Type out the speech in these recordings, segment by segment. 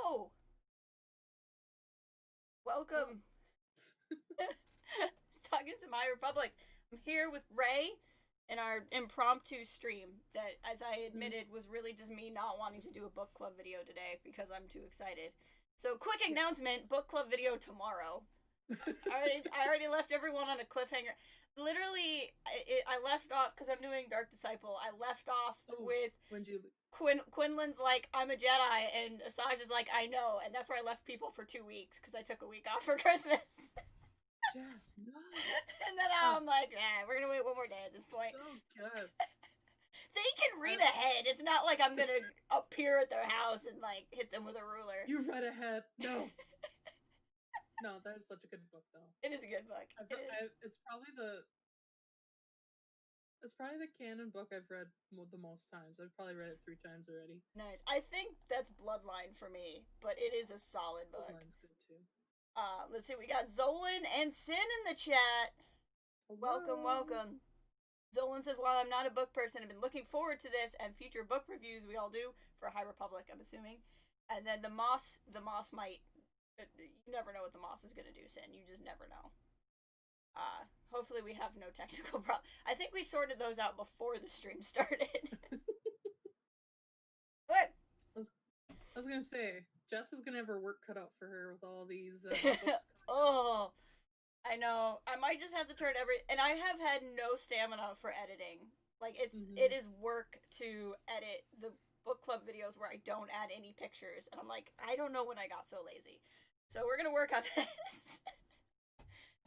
Hello! Welcome. Talking to My Republic. I'm here with Ray in our impromptu stream that, as I admitted, was really just me not wanting to do a book club video today because I'm too excited. So, quick announcement, book club video tomorrow. I already left everyone on a cliffhanger. Literally, I left off, because I'm doing Dark Disciple, I left off with Quinlan's like, I'm a Jedi, and Asajj is like, I know, and that's where I left people for 2 weeks, because I took a week off for Christmas. Jess, no. And then I'm like, we're gonna wait one more day at this point. Oh, God. They can read ahead. It's not like I'm gonna appear at their house and, like, hit them with a ruler. You read ahead. No. No, that is such a good book, though. It is a good book. It's probably the canon book I've read the most times. I've probably read it 3 times already. Nice. I think that's Bloodline for me, but it is a solid book. Bloodline's good too. Let's see. We got Zolan and Sin in the chat. Hello. Welcome. Zolan says, while I'm not a book person, I've been looking forward to this and future book reviews we all do for High Republic, I'm assuming. And then the Moss might... You never know what the Moss is going to do, Sin. You just never know. Hopefully we have no technical problem. I think we sorted those out before the stream started. What? I was going to say, Jess is going to have her work cut out for her with all these books. Oh, I know. I might just have to turn and I have had no stamina for editing. Like, it is work to edit the book club videos where I don't add any pictures. And I'm like, I don't know when I got so lazy. So we're going to work on this.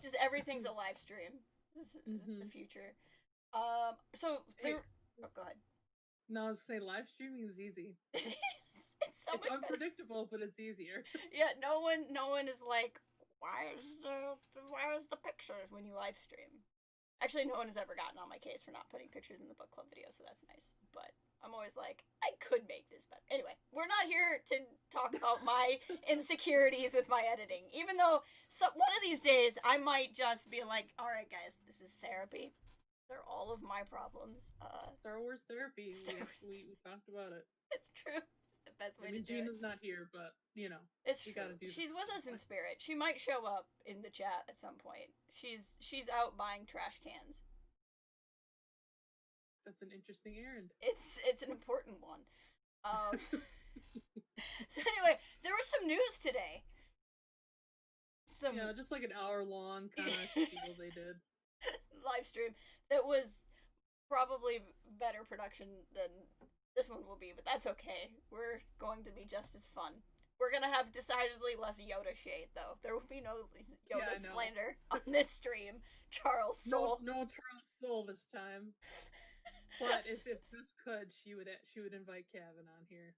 Just everything's a live stream. This is the future. Oh, go ahead. No, I was going to say, live streaming is easy. It's so much unpredictable, but it's easier. Yeah, no one is like, where's the pictures when you live stream? Actually, no one has ever gotten on my case for not putting pictures in the book club video, so that's nice. But I'm always like, I could make this better. Anyway, we're not here to talk about my insecurities with my editing. Even though one of these days I might just be like, all right, guys, this is therapy. They're all of my problems. Star Wars therapy. We talked about it. It's true. It's the best way to do it. Gina's not here, but, you know. It's true. She's with us in spirit. She might show up in the chat at some point. She's out buying trash cans. That's an interesting errand. It's an important one. So anyway, there was some news today. Yeah, just like an hour long kind of spiel they did. Live stream that was probably better production than this one will be, but that's okay. We're going to be just as fun. We're gonna have decidedly less Yoda shade, though. There will be no Yoda slander on this stream. Charles Soule. No Charles Soule this time. But if Bess could, she would invite Kevin on here.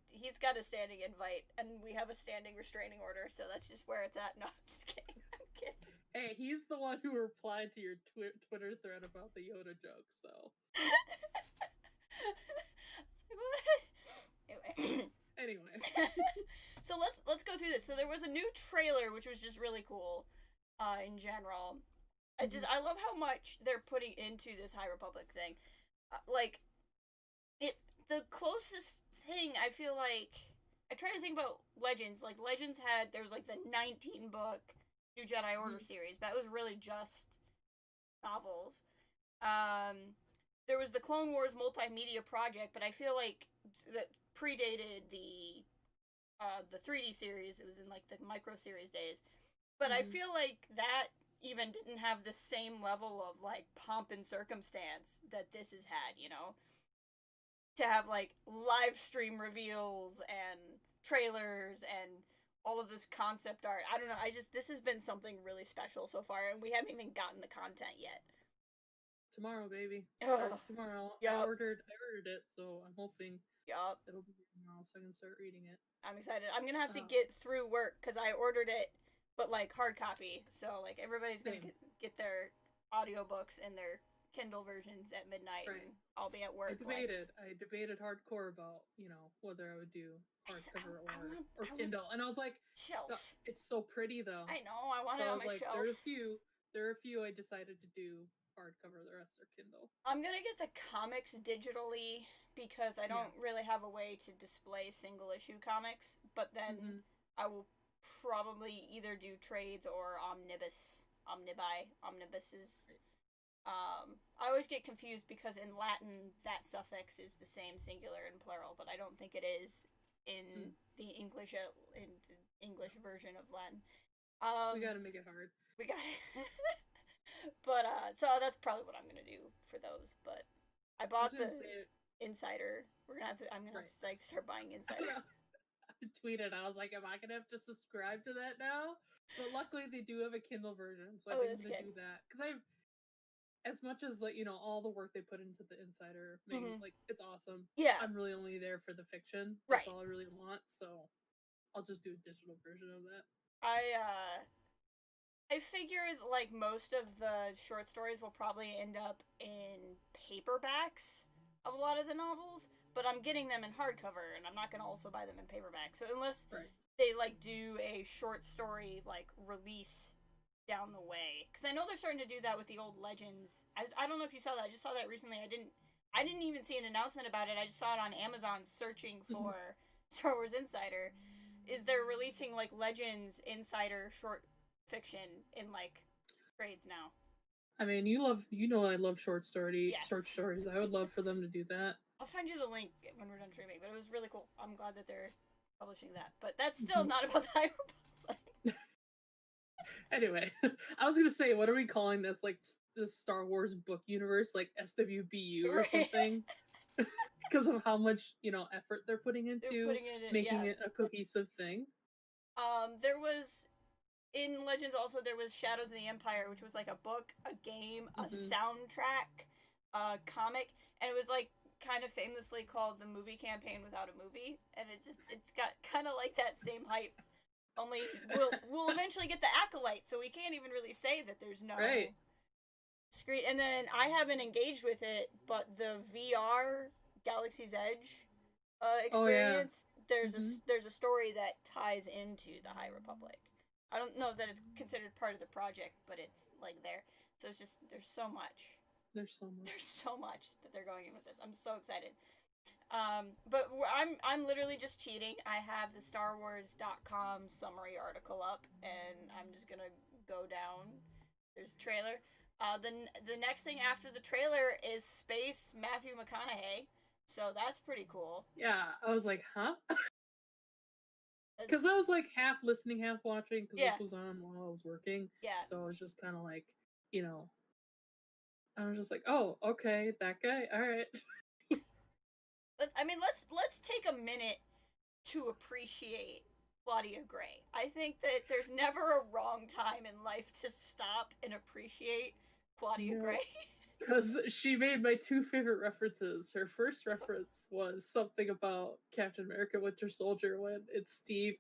He's got a standing invite, and we have a standing restraining order, so that's just where it's at. No, I'm just kidding. I'm kidding. Hey, he's the one who replied to your Twitter thread about the Yoda joke, so. Anyway. So let's go through this. So there was a new trailer, which was just really cool. In general. I love how much they're putting into this High Republic thing. The closest thing, I feel like, I try to think about Legends. Like, Legends there was, like, the 19-book New Jedi Order series, but that was really just novels. There was the Clone Wars multimedia project, but I feel like that predated the 3D series. It was in, like, the micro series days. But I feel like that even didn't have the same level of, like, pomp and circumstance that this has had, you know? To have, like, live stream reveals and trailers and all of this concept art. I don't know, this has been something really special so far, and we haven't even gotten the content yet. Tomorrow, baby. Starts tomorrow. Yep. I ordered it, so I'm hoping it'll be tomorrow so I can start reading it. I'm excited. I'm gonna have to get through work, because I ordered it, but, like, hard copy, so, like, everybody's gonna get their audiobooks and their Kindle versions at midnight, and I'll be at work. I debated hardcore about, you know, whether I would do hardcover or Kindle, and I was like, shelf. It's so pretty, though. I know, I want it on my shelf. There are a few I decided to do hardcover. The rest are Kindle. I'm gonna get the comics digitally because I don't really have a way to display single issue comics. But then I will probably either do trades or omnibuses. I always get confused because in Latin that suffix is the same singular and plural, but I don't think it is in the English version of Latin. We gotta make it hard. We got it. But so that's probably what I'm gonna do for those. But I bought the Insider. I'm gonna like start buying Insider. I tweeted. I was like, "Am I gonna have to subscribe to that now?" But luckily, they do have a Kindle version, so I think I'm gonna do that because I've. As much as like all the work they put into the Insider, like it's awesome. Yeah, I'm really only there for the fiction. That's all I really want. So I'll just do a digital version of that. I figured like most of the short stories will probably end up in paperbacks of a lot of the novels, but I'm getting them in hardcover, and I'm not gonna also buy them in paperback. So unless they like do a short story like release down the way, because I know they're starting to do that with the old Legends. I don't know if you saw that. I just saw that recently. I didn't even see an announcement about it. I just saw it on Amazon searching for Star Wars Insider. Is they're releasing like Legends Insider short fiction in like trades now. I mean, I love short stories. I would love for them to do that. I'll find you the link when we're done streaming, but it was really cool. I'm glad that they're publishing that, but that's still not about the High Republic. Anyway, I was gonna say, what are we calling this? Like the Star Wars book universe, like SWBU or something? Because of how much effort they're putting into making it a cohesive thing. There was in Legends also there was Shadows of the Empire, which was like a book, a game, a soundtrack, a comic, and it was like kind of famously called the movie campaign without a movie, and it's got kind of like that same hype. Only we'll eventually get the Acolyte, so we can't even really say that there's no screen. And then I haven't engaged with it, but the VR Galaxy's Edge experience, there's a story that ties into the High Republic. I don't know that it's considered part of the project, but it's like there. So it's just there's so much that they're going in with this. I'm so excited. But I'm literally just cheating. I have the StarWars.com summary article up, and I'm just gonna go down. There's a trailer. The next thing after the trailer is Space Matthew McConaughey, so that's pretty cool. Yeah, I was like, huh? Because I was like half listening, half watching, because this was on while I was working. Yeah. So I was just kind of like, I was just like, oh, okay, that guy, all right. Let's take a minute to appreciate Claudia Gray. I think that there's never a wrong time in life to stop and appreciate Claudia Gray. Because she made my two favorite references. Her first reference was something about Captain America Winter Soldier when it's Steve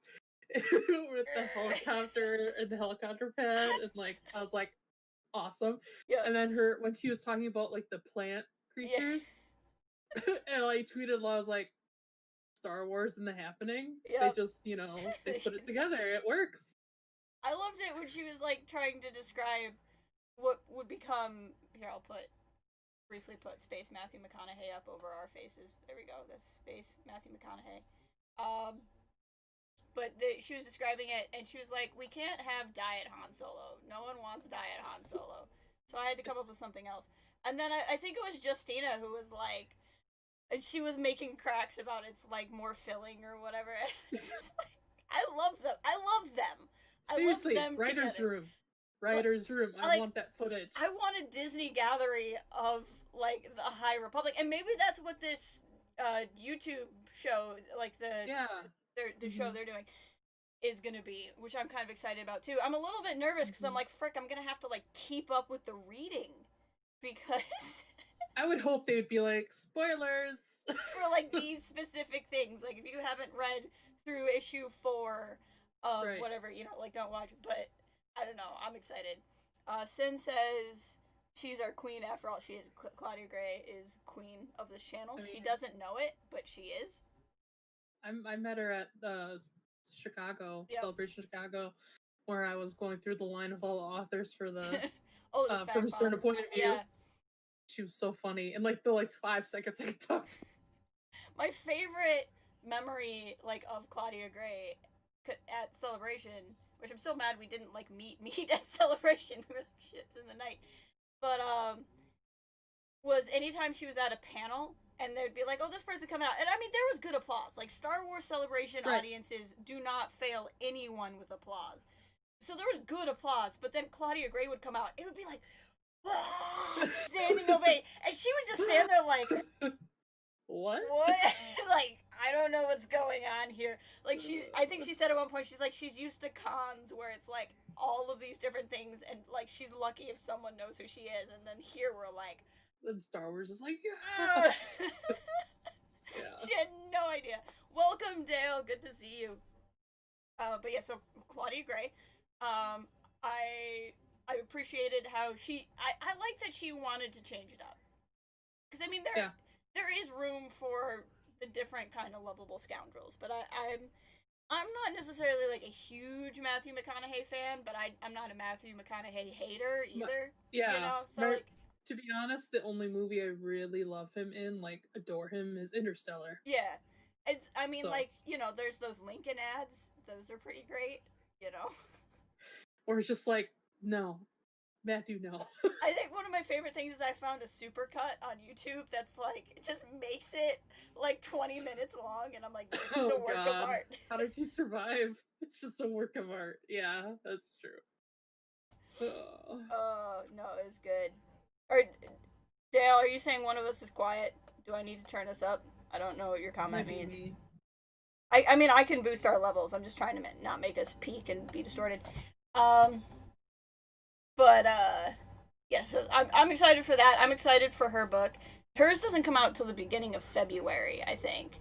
with the helicopter and the helicopter pad, and like I was like, awesome. Yeah. And then when she was talking about like the plant creatures. And I tweeted, I was like, Star Wars and the Happening. Yep. They just, they put it together. It works. I loved it when she was like trying to describe what would become. Here, I'll briefly put Space Matthew McConaughey up over our faces. There we go. That's Space Matthew McConaughey. But she was describing it, and she was like, "We can't have Diet Han Solo. No one wants Diet Han Solo." So I had to come up with something else. And then I think it was Justina who was like. And she was making cracks about it's like more filling or whatever. I love them. Seriously, writer's room. I want that footage. I want a Disney gallery of like the High Republic, and maybe that's what this YouTube show, like the show they're doing, is gonna be, which I'm kind of excited about too. I'm a little bit nervous because I'm like, frick, I'm gonna have to like keep up with the reading because. I would hope they would be like, spoilers! For, like, these specific things. Like, if you haven't read through issue 4 of whatever, like, don't watch it. But, I don't know. I'm excited. Sin says she's our queen. After all, she is. Claudia Gray is queen of this channel. She doesn't know it, but she is. I met her at Chicago, Celebration Chicago, where I was going through the line of all the authors for the Oh, the fat from a certain bottom. point of view. Yeah. She was so funny. And like the 5 seconds I could talk to. My favorite memory, like, of Claudia Gray at Celebration, which I'm so mad we didn't, like, meet at Celebration. We were like ships in the night. But, was anytime she was at a panel and they'd be like, oh, this person coming out. And I mean, there was good applause. Like, Star Wars Celebration audiences do not fail anyone with applause. So there was good applause, but then Claudia Gray would come out. It would be like, standing ovation. And she would just stand there like, what? Like, I don't know what's going on here. Like, I think she said at one point, she's like, she's used to cons where it's like all of these different things, and like, she's lucky if someone knows who she is. And then here we're like, then Star Wars is like, yeah. She had no idea. Welcome, Dale. Good to see you. But yeah, so Claudia Gray. I appreciated how I like that she wanted to change it up. Because I mean, there is room for the different kind of lovable scoundrels, but I'm not necessarily like a huge Matthew McConaughey fan, but I'm not a Matthew McConaughey hater either. Yeah. You know, so like, to be honest, the only movie I really love him in, like adore him, is Interstellar. Yeah. I mean, like, you know, there's those Lincoln ads. Those are pretty great, you know. Or it's just like, no. Matthew, no. I think one of my favorite things is I found a supercut on YouTube that's like, it just makes it like 20 minutes long, and I'm like, this is a work of art. How did you survive? It's just a work of art. Yeah, that's true. Oh, no, it's good. Or, Dale, are you saying one of us is quiet? Do I need to turn us up? I don't know what your comment means. I mean, I can boost our levels. I'm just trying to not make us peak and be distorted. But, yeah, so I'm excited for that. I'm excited for her book. Hers doesn't come out till the beginning of February, I think.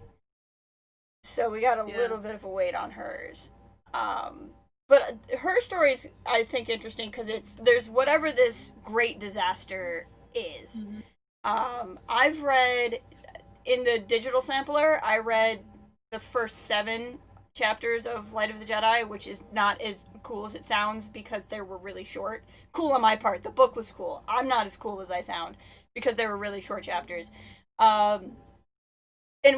So we got a little bit of a wait on hers. But her story is, I think, interesting because there's whatever this great disaster is. Mm-hmm. I've read, in the digital sampler, I read the first 7 chapters of Light of the Jedi, which is not as cool as it sounds because they were really short. Cool on my part. The book was cool. I'm not as cool as I sound because they were really short chapters. And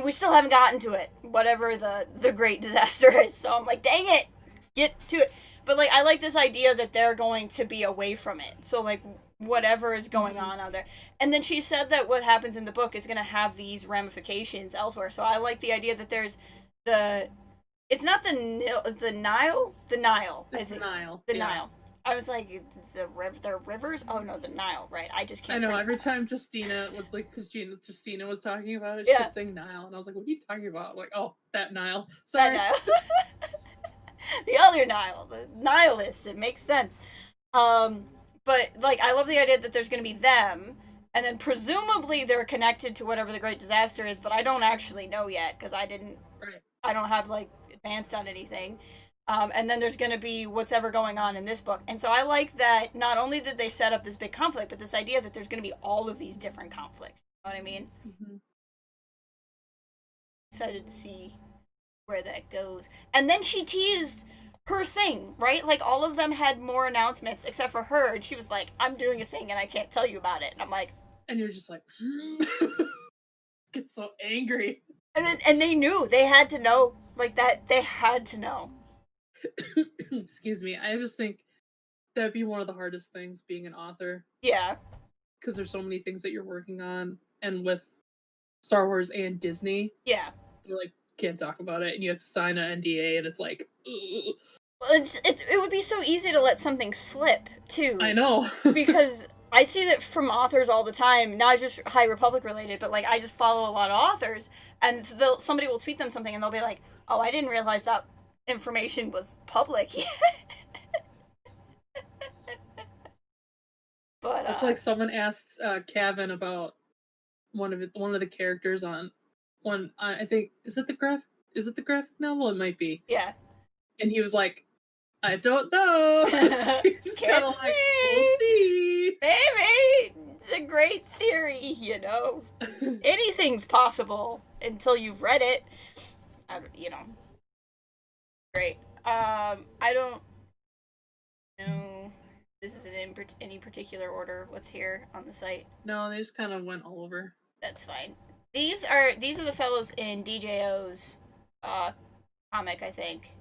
we still haven't gotten to it, whatever the great disaster is. So I'm like, dang it, get to it. But like, I like this idea that they're going to be away from it. So like, whatever is going on out there. And then she said that what happens in the book is going to have these ramifications elsewhere. So I like the idea that there's it's not the Nile. It's the Nile. The Nile. I was like, there are rivers? Oh no, the Nile, right? I just can't. I know, every time Justina was like, because Justina was talking about it, she kept saying Nile, and I was like, what are you talking about? I'm like, oh, that Nile. Sorry. That Nile. The other Nile, the nihilists, it makes sense. But like, I love the idea that there's going to be them, and then presumably they're connected to whatever the great disaster is, but I don't actually know yet, because I don't have like advanced on anything. And then there's going to be what's ever going on in this book. And so I like that not only did they set up this big conflict, but this idea that there's going to be all of these different conflicts. You know what I mean? Mm-hmm. Excited to see where that goes. And then she teased her thing, right? Like, all of them had more announcements except for her, and she was like, I'm doing a thing and I can't tell you about it. And I'm like... And you're just like... Get so angry. And they knew. They had to know. Like, that, they had to know. Excuse me. I just think that'd be one of the hardest things being an author. Yeah. Because there's so many things that you're working on, and with Star Wars and Disney, you like can't talk about it, and you have to sign an NDA, and it's like, ugh. Well, it would be so easy to let something slip too. I know. Because I see that from authors all the time, not just High Republic related, but like I just follow a lot of authors, and somebody will tweet them something, and they'll be like, "Oh, I didn't realize that information was public." But it's like someone asked Kevin about one of the characters on one. I think is it the graphic novel? It might be. Yeah. And he was like, I don't know. Can't like, we'll see. Maybe it's a great theory, you know. Anything's possible until you've read it. Great. I don't know. The this is in any particular order. What's here on the site? No, they just kind of went all over. That's fine. These are the fellows in DJO's comic, I think.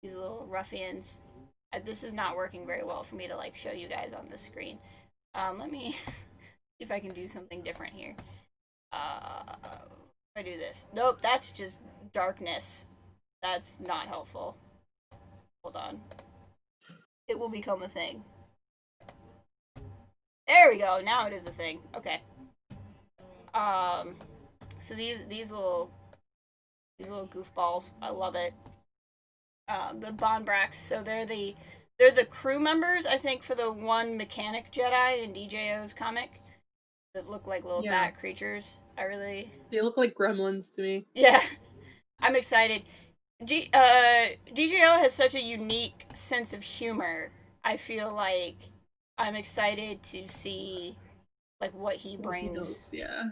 These little ruffians. This is not working very well for me to like show you guys on the screen. Let me see if I can do something different here. If I do this. Nope, that's just darkness. That's not helpful. Hold on. It will become a thing. There we go. Now it is a thing. Okay. So these little goofballs, I love it. The Bonbraks, so they're the crew members, I think, for the one mechanic Jedi in DJO's comic that look like little bat creatures. They look like gremlins to me. Yeah. I'm excited. DJO has such a unique sense of humor. I feel like I'm excited to see like what he brings. Yeah.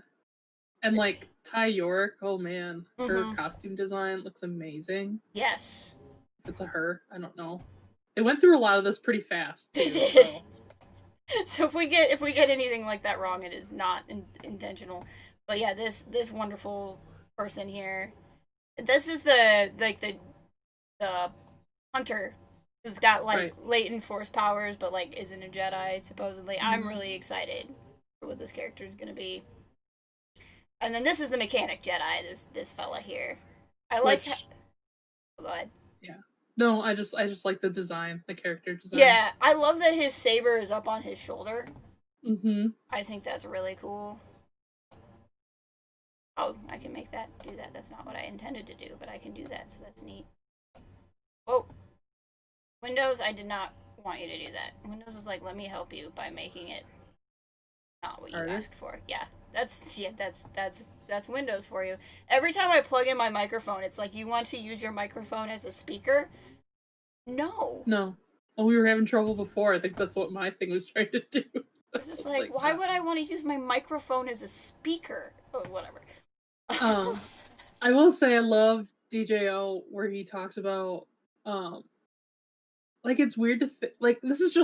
And like Ty York, oh man, her costume design looks amazing. Yes. If it's a her, I don't know. They went through a lot of this pretty fast. They did. So if we get anything like that wrong, it is not intentional. But yeah, this wonderful person here. This is the hunter who's got like latent force powers, but like isn't a Jedi supposedly. I'm really excited for what this character is gonna be. And then this is the mechanic Jedi. This fella here. I like. Go ahead. Yeah. No, I just like the design, the character design. Yeah, I love that his saber is up on his shoulder. Mm-hmm. I think that's really cool. Oh, I can do that. That's not what I intended to do, but I can do that, so that's neat. Whoa. Windows, I did not want you to do that. Windows was like, let me help you by making it not what you asked for. Yeah. That's Windows for you. Every time I plug in my microphone, it's like, you want to use your microphone as a speaker? No. No. Well, we were having trouble before. I think that's what my thing was trying to do. It's just like, why would I want to use my microphone as a speaker? Oh, whatever. I will say I love DJO where he talks about like it's weird to like this is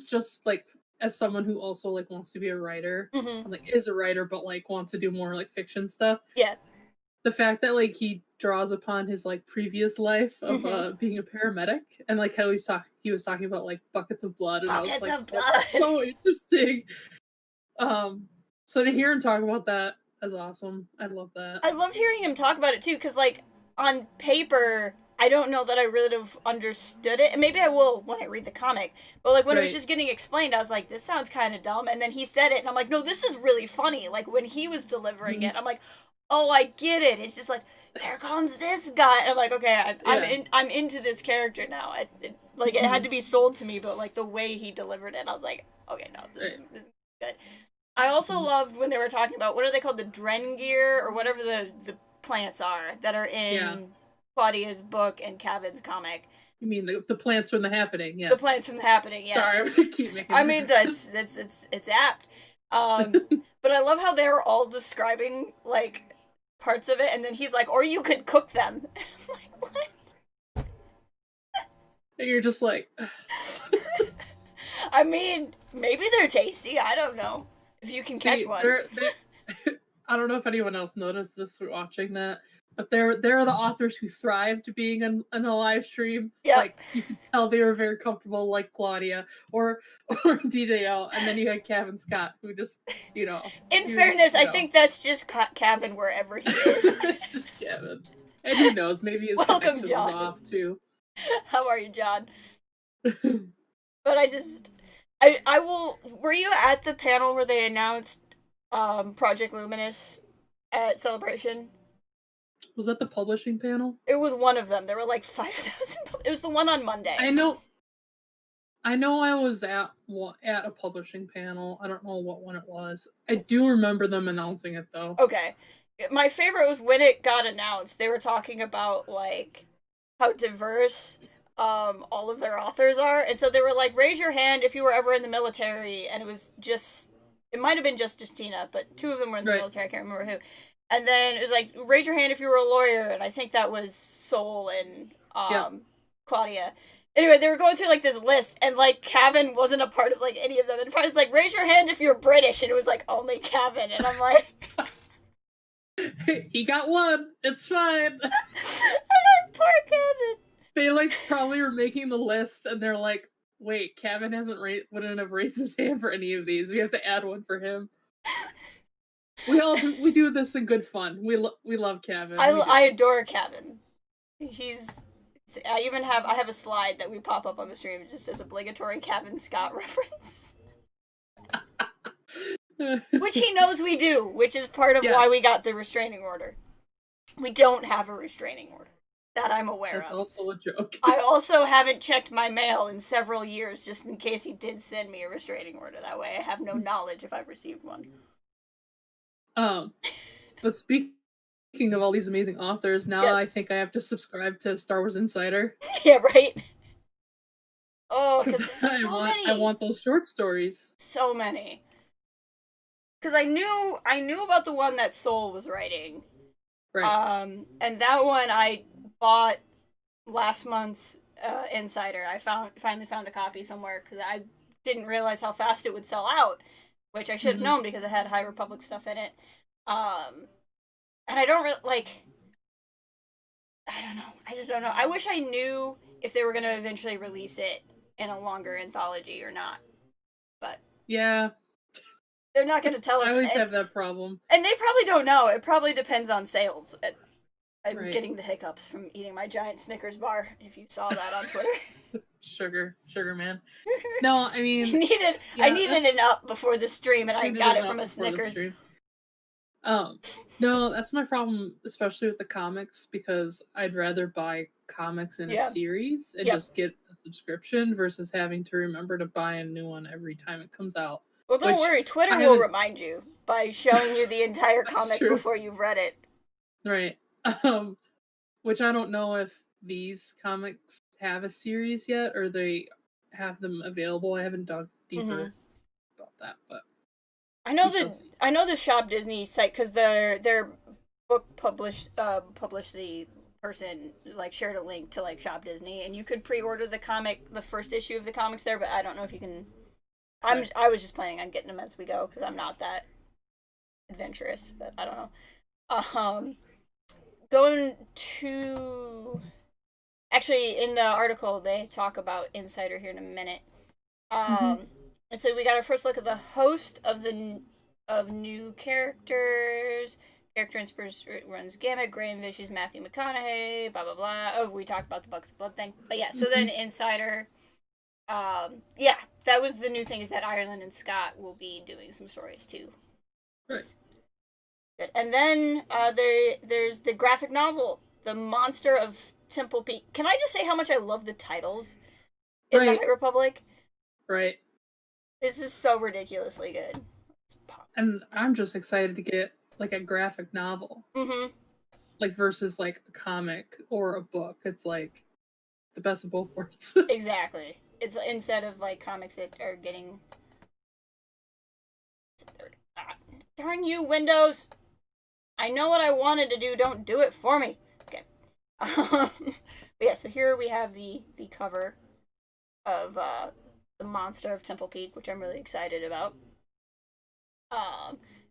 just like as someone who also like wants to be a writer, like is a writer but like wants to do more like fiction stuff. Yeah. The fact that like he draws upon his like previous life of being a paramedic and like how he was talking about like buckets of blood and I was like, that's so interesting. So to hear him talk about that is awesome. I love that. I loved hearing him talk about it too, because like on paper, I don't know that I really have understood it, and maybe I will when I read the comic. But like when it was just getting explained, I was like, "This sounds kind of dumb." And then he said it, and I'm like, "No, this is really funny." Like when he was delivering it, I'm like, "Oh, I get it." It's just like, "There comes this guy," and I'm like, "Okay, I'm into this character now." It had to be sold to me, but like the way he delivered it, I was like, "Okay, no, this is good." I also loved when they were talking about what are they called, the Drengir or whatever the plants are that are in Claudia's book and Cavan's comic. You mean the plants from The Happening? Yes. The plants from The Happening. Yes. Sorry, I'm gonna keep making. I mean, it's apt. But I love how they're all describing like parts of it, and then he's like, "Or you could cook them." And I'm like, "What?" And you're just like. I mean, maybe they're tasty. I don't know. If you can catch one. I don't know if anyone else noticed this watching that, but there are the authors who thrived being in a live stream. Yeah. Like you could tell they were very comfortable, like Claudia or DJL, and then you had Cavan Scott, who just In fairness, I think that's just Cavan wherever he is. It's just Cavan, and who knows? Maybe his connection was off too. How are you, John? But I will. Were you at the panel where they announced Project Luminous at Celebration? Was that the publishing panel? It was one of them. There were like 5,000. It was the one on Monday. I know. I was at a publishing panel. I don't know what one it was. I do remember them announcing it though. Okay, my favorite was when it got announced. They were talking about like how diverse all of their authors are, and so they were like, raise your hand if you were ever in the military, and it might have been just Justina, but two of them were in the military, I can't remember who, and then it was like, raise your hand if you were a lawyer, and I think that was Sol and Claudia, Anyway, they were going through like this list, and like Cavan wasn't a part of like any of them. And Friday's like, raise your hand if you're British, and it was like only Cavan, and I'm like, he got one. It's fine. I'm like, poor Cavan. They like probably were making the list, and they're like, wait, Cavan wouldn't have raised his hand for any of these. We have to add one for him. We do this in good fun. We love Cavan. I adore Cavan. I have a slide that we pop up on the stream. It just says obligatory Cavan Scott reference. Which he knows we do, which is part of why we got the restraining order. We don't have a restraining order that I'm aware of. That's also a joke. I also haven't checked my mail in several years just in case he did send me a restraining order. That way I have no knowledge if I've received one. But speaking of all these amazing authors, now I think I have to subscribe to Star Wars Insider. Yeah, right? Oh, because there's so many. I want those short stories. So many. Because I knew about the one that Soul was writing. Right. And that one I bought last month's Insider. I finally found a copy somewhere because I didn't realize how fast it would sell out, which I should have known because it had High Republic stuff in it. And I don't really, I don't know. I just don't know. I wish I knew if they were going to eventually release it in a longer anthology or not. But yeah, they're not going to tell us. I always have that problem. And they probably don't know. It probably depends on sales. I'm Right. getting the hiccups from eating my giant Snickers bar, if you saw that on Twitter. Sugar man. No, I mean... I needed an up before the stream, and I got it from a Snickers. No, that's my problem, especially with the comics, because I'd rather buy comics in a series and just get a subscription versus having to remember to buy a new one every time it comes out. Well, don't worry, Twitter will remind you by showing you the entire comic before you've read it. Right. Which I don't know if these comics have a series yet, or they have them available. I haven't dug deeper about that, but I know the Shop Disney site because their book publicity person shared a link to Shop Disney, and you could pre-order the first issue of the comics there, but I don't know if you can. I was just planning on getting them as we go because I'm not that adventurous, but I don't know. Going to actually in the article they talk about Insider here in a minute. And so we got our first look at the host of new characters. Character inspires runs gamut. Graham Vicious, Matthew McConaughey, blah blah blah. Oh, we talked about the Bucks of Blood thing, but yeah. So then Insider, that was the new thing, is that Ireland and Scott will be doing some stories too. Right. Good. And then there's the graphic novel, The Monster of Temple Peak. Can I just say how much I love the titles in the High Republic? Right. This is so ridiculously good. And I'm just excited to get a graphic novel. Versus a comic or a book. It's the best of both worlds. Exactly. It's instead of comics that are getting darn you, Windows. I know what I wanted to do, don't do it for me. Okay. But yeah, so here we have the cover of The Monster of Temple Peak, which I'm really excited about.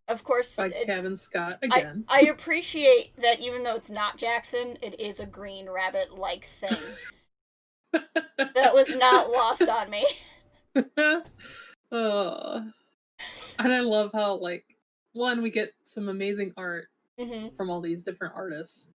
Of course, by Kevin Scott again. I appreciate that even though it's not Jackson, it is a green rabbit-like thing. That was not lost on me. And I love how, one, we get some amazing art from all these different artists.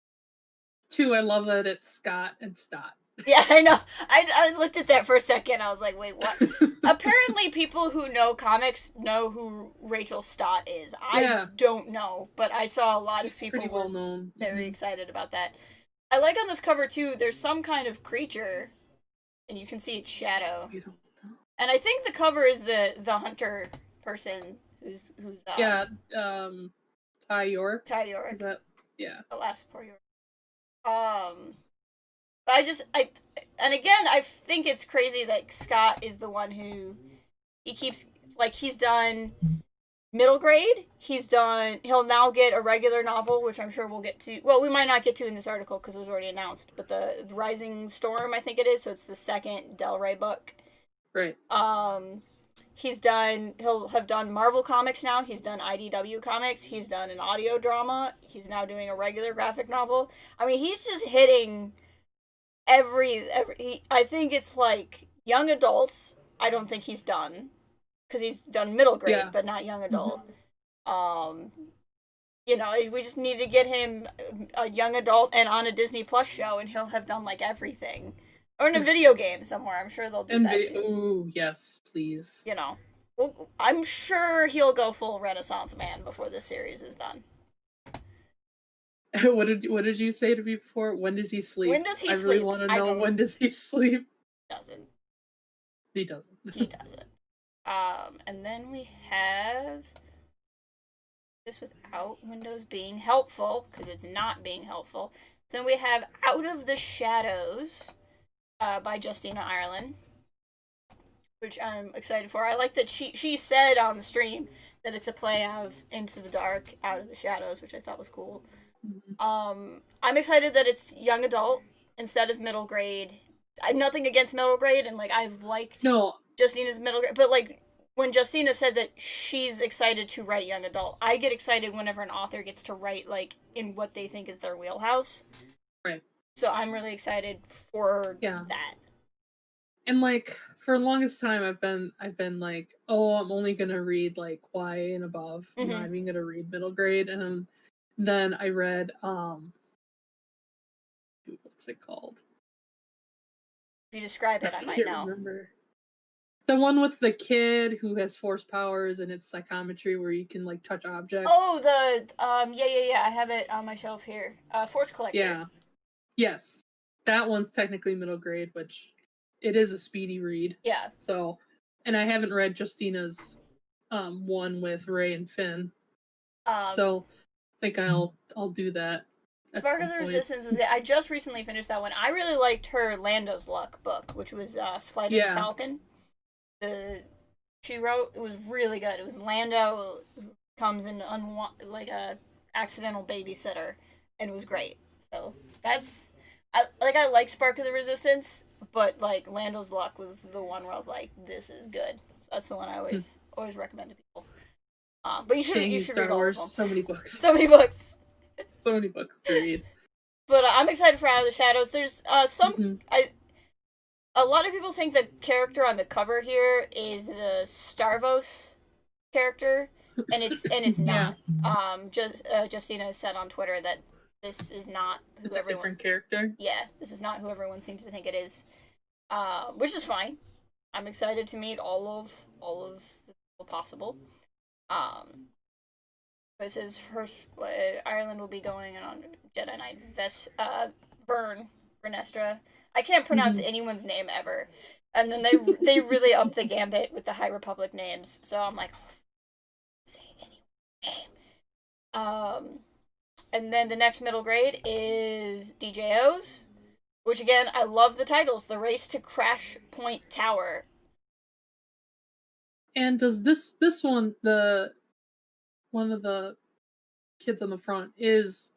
Two, I love that it's Scott and Stott. Yeah, I know. I looked at that for a second. I was like, wait, what? Apparently people who know comics know who Rachel Stott is. I don't know, but I saw a lot of people well known. Very excited about that. I like on this cover, too, there's some kind of creature, and you can see its shadow. You don't know. And I think the cover is the hunter person who's Ty York. Ty York. Is that the last poor York. But and again, I think it's crazy that Scott is the one who he keeps he's done Middle grade, he'll now get a regular novel, which I'm sure we'll get to. Well, we might not get to in this article because it was already announced, but the Rising Storm, I think it is, so it's the second Del Rey book. Right. He'll have done Marvel Comics now, he's done IDW Comics, he's done an audio drama, he's now doing a regular graphic novel. I mean, he's just hitting I think it's like young adults, I don't think he's done. Because he's done middle grade, but not young adult. You know, we just need to get him a young adult and on a Disney Plus show, and he'll have done, like, everything. Or in a video game somewhere. I'm sure they'll do that, too. Ooh, yes, please. You know. Well, I'm sure he'll go full Renaissance man before this series is done. What did you say to me before? When does he sleep? When does he sleep? I really want to know when does he sleep. Doesn't. He doesn't. He doesn't. And then we have this without Windows being helpful, because it's not being helpful. So then we have Out of the Shadows by Justina Ireland, which I'm excited for. I like that she said on the stream that it's a play of Into the Dark, Out of the Shadows, which I thought was cool. Mm-hmm. I'm excited that it's young adult instead of middle grade. Nothing against middle grade, and, like, I've liked Justina's middle grade, but, like, when Justina said that she's excited to write young adult, I get excited whenever an author gets to write, like, in what they think is their wheelhouse. Right. So I'm really excited for that. And, like, for the longest time, I've been like, oh, I'm only gonna read, like, YA and above. I'm not even gonna read middle grade. And then I read what's it called? If you describe it, I might know. Remember. The one with the kid who has force powers and it's psychometry where you can, like, touch objects. Oh, yeah. I have it on my shelf here. Force Collector. Yeah. Yes. That one's technically middle grade, which it is a speedy read. Yeah. So, and I haven't read Justina's one with Ray and Finn. So I think I'll do that. Spark of the Resistance was it. I just recently finished that one. I really liked her Lando's Luck book, which was Flight of the Falcon. She wrote, it was really good. It was Lando who comes in like a accidental babysitter, and it was great. So that's I like Spark of the Resistance, but, like, Lando's Luck was the one where I was like, this is good. So that's the one I always recommend to people. But you should read all of them. So many books. So many books. So many books to read. But I'm excited for Out of the Shadows. There's a lot of people think the character on the cover here is the Starvos character, and it's not. Justina said on Twitter that this is not who it's a different character. Yeah, this is not who everyone seems to think it is, which is fine. I'm excited to meet all of the people possible. This is first. Ireland will be going on Jedi Knight Vern Vernestra. I can't pronounce anyone's name ever, and then they really up the gambit with the High Republic names. So I'm like, say anyone's name. And then the next middle grade is DJOs, which, again, I love the titles. The Race to Crash Point Tower. And does this one, one of the kids on the front, is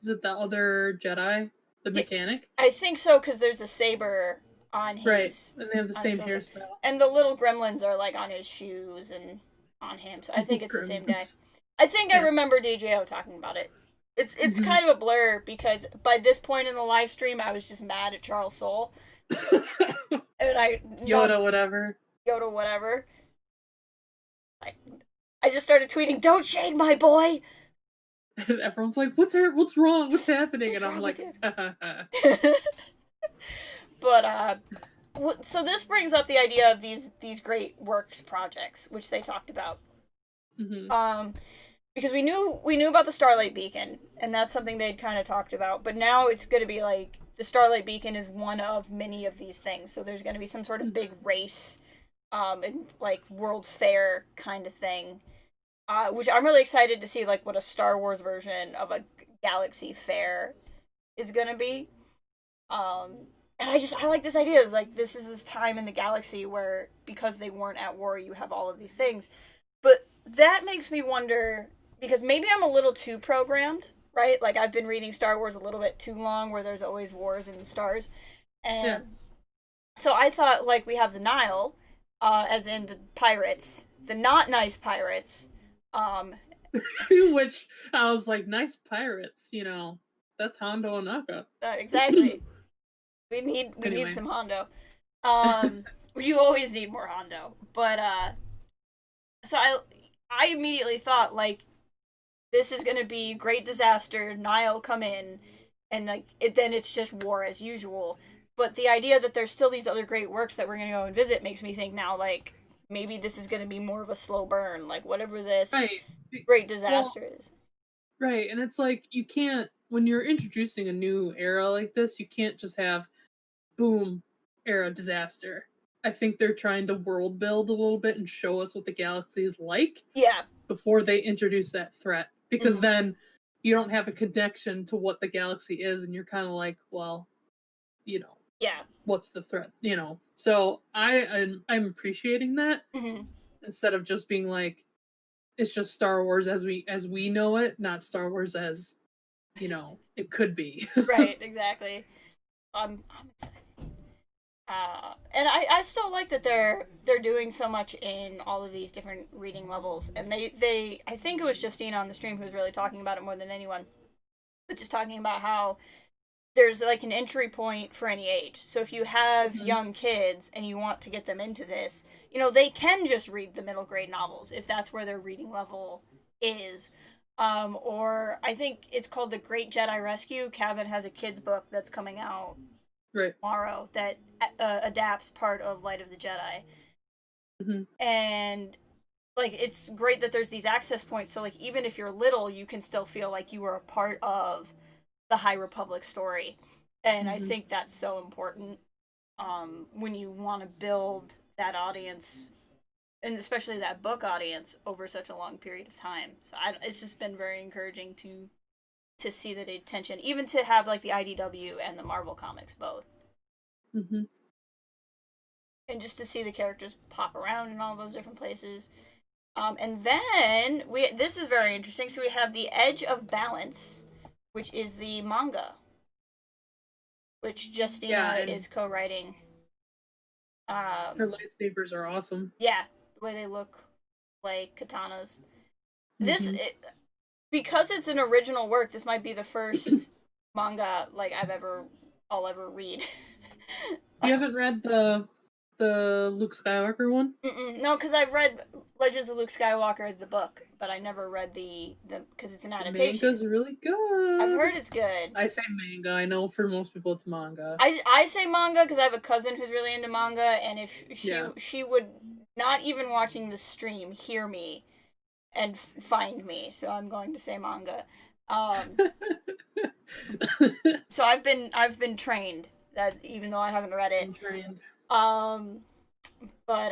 it the other Jedi? The mechanic? I think so, because there's a saber on his... Right, and they have the same hairstyle. And the little gremlins are, like, on his shoes and on him, so I think it's the same guy. I think I remember DJO talking about it. It's kind of a blur, because by this point in the live stream, I was just mad at Charles Soule. And Yoda whatever. I just started tweeting, "Don't shade my boy!" And everyone's like, what's wrong? What's happening? And I'm like, But, so this brings up the idea of these great works projects, which they talked about. Because we knew about the Starlight Beacon, and that's something they'd kind of talked about, but now it's going to be like, the Starlight Beacon is one of many of these things, so there's going to be some sort of big race, and, like, World's Fair kind of thing. Which I'm really excited to see, like, what a Star Wars version of a Galaxy Fair is gonna be. And I like this idea of, like, this is this time in the galaxy where, because they weren't at war, you have all of these things. But that makes me wonder, because maybe I'm a little too programmed, right? Like, I've been reading Star Wars a little bit too long, where there's always wars in the stars. Yeah. And so I thought, like, we have the Nile, as in the pirates, the not nice pirates. Um, Which I was like, nice pirates, that's Hondo and Aka. exactly. We need Anyway. some Hondo. Um, you always need more Hondo. But so I immediately thought, like, this is gonna be great disaster. Nile come in, and like then it's just war as usual. But the idea that there's still these other great works that we're gonna go and visit makes me think now, like, maybe this is gonna be more of a slow burn, like whatever this Right. great Well, disaster is. right, and it's like you can't when you're introducing a new era like this, you can't just have boom era disaster. I think they're trying to world build a little bit and show us what the galaxy is like Yeah. before they introduce that threat, because Mhm. then you don't have a connection to what the galaxy is, and you're kind of like, well, Yeah. what's the threat, So I'm appreciating that Hmm. instead of just being like, it's just Star Wars as we know it, not Star Wars as it could be. Right. Exactly. I'm excited. And I still like that they're doing so much in all of these different reading levels, and they I think it was Justina on the stream who was really talking about it more than anyone, but just talking about how there's like an entry point for any age. So if you have Mhm. young kids and you want to get them into this, they can just read the middle grade novels if that's where their reading level is. Or I think it's called The Great Jedi Rescue. Kevin has a kids book that's coming out Right. tomorrow that adapts part of Light of the Jedi. Mm-hmm. And like it's great that there's these access points, so like even if you're little you can still feel like you are a part of the High Republic story. And I Mm-hmm. think that's so important when you want to build that audience, and especially that book audience, over such a long period of time. So it's just been very encouraging to see that attention, even to have like the IDW and the Marvel comics both, Mm-hmm. and just to see the characters pop around in all those different places. And then this is very interesting. So we have The Edge of Balance, which is the manga, which Justina Yeah, is and co-writing. her lightsabers are awesome. Yeah, the way they look like katanas. This Mm-hmm. Because it's an original work. This might be the first manga like I'll ever read. You haven't read the Luke Skywalker one? No, because I've read Legends of Luke Skywalker as the book, but I never read the because it's an The adaptation. manga's really good. I've heard it's good. I say manga. I know for most people it's manga. I say manga because I have a cousin who's really into manga, and if she would not even watching the stream hear me and find me, so I'm going to say manga. So I've been trained that even though I haven't read it. I'm trained. But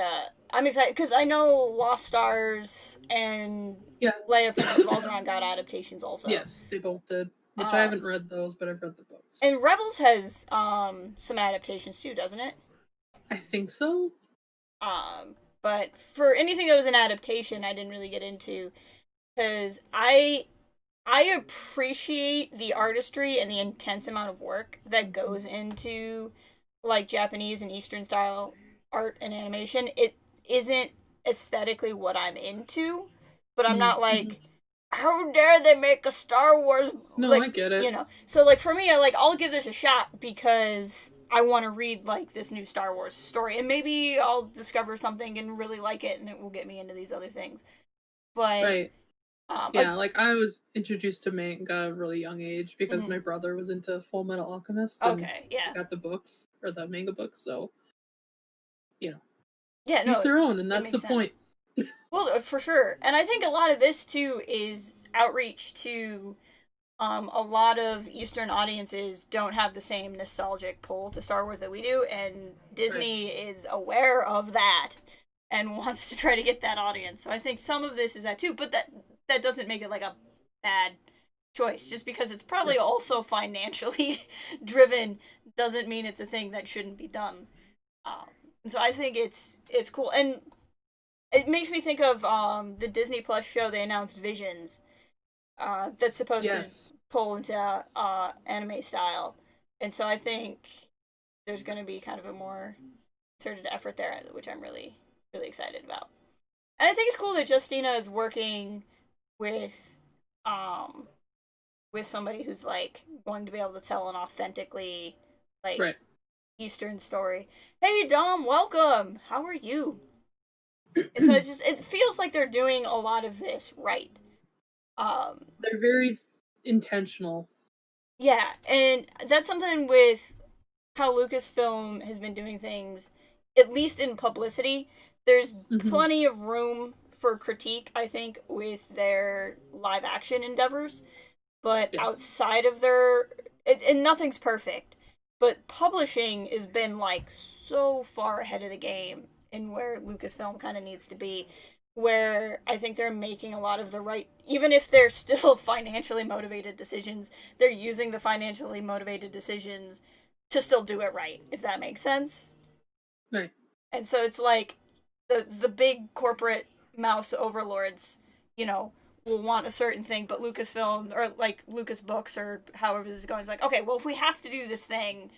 I'm excited because I know Lost Stars and Yeah. Leia Princess of Alderaan got adaptations also. Yes, they both did. Which I haven't read those, but I've read the books. And Rebels has some adaptations too, doesn't it? I think so. But for anything that was an adaptation, I didn't really get into because I appreciate the artistry and the intense amount of work that goes into like Japanese and Eastern style art and animation. It isn't aesthetically what I'm into, but I'm not like, how dare they make a Star Wars? No, like, I get it. So like for me, I'll give this a shot because I want to read like this new Star Wars story, and maybe I'll discover something and really like it, and it will get me into these other things. But right. Yeah, like I was introduced to manga at a really young age because my brother was into Full Metal Alchemist. Okay, yeah. I got the books or the manga books, so yeah, each their own, and that's the point. Well, for sure, and I think a lot of this too is outreach to a lot of Eastern audiences don't have the same nostalgic pull to Star Wars that we do, and Disney is aware of that and wants to try to get that audience. So I think some of this is that too, but that doesn't make it like a bad choice. Just because it's probably also financially driven doesn't mean it's a thing that shouldn't be done. And so I think it's cool. And It makes me think of the Disney Plus show they announced, Visions, that's supposed to Yes. pull into anime style, and so I think there's going to be kind of a more concerted effort there, which I'm really really excited about. And I think it's cool that Justina is working with um with somebody who's like going to be able to tell an authentically like Right. Eastern story. Hey Dom, welcome. How are you? And so it feels like they're doing a lot of this right. They're very intentional. Yeah, and that's something with how Lucasfilm has been doing things, at least in publicity. There's plenty of room for critique, I think, with their live action endeavors, but Yes. outside of their, and nothing's perfect, but publishing has been like so far ahead of the game in where Lucasfilm kind of needs to be, where I think they're making a lot of the right, even if they're still financially motivated decisions, they're using the financially motivated decisions to still do it right, if that makes sense. Right. And so it's like the big corporate mouse overlords, you know, will want a certain thing, but Lucasfilm or like Lucas Books or however this is going is like, okay, well if we have to do this thing,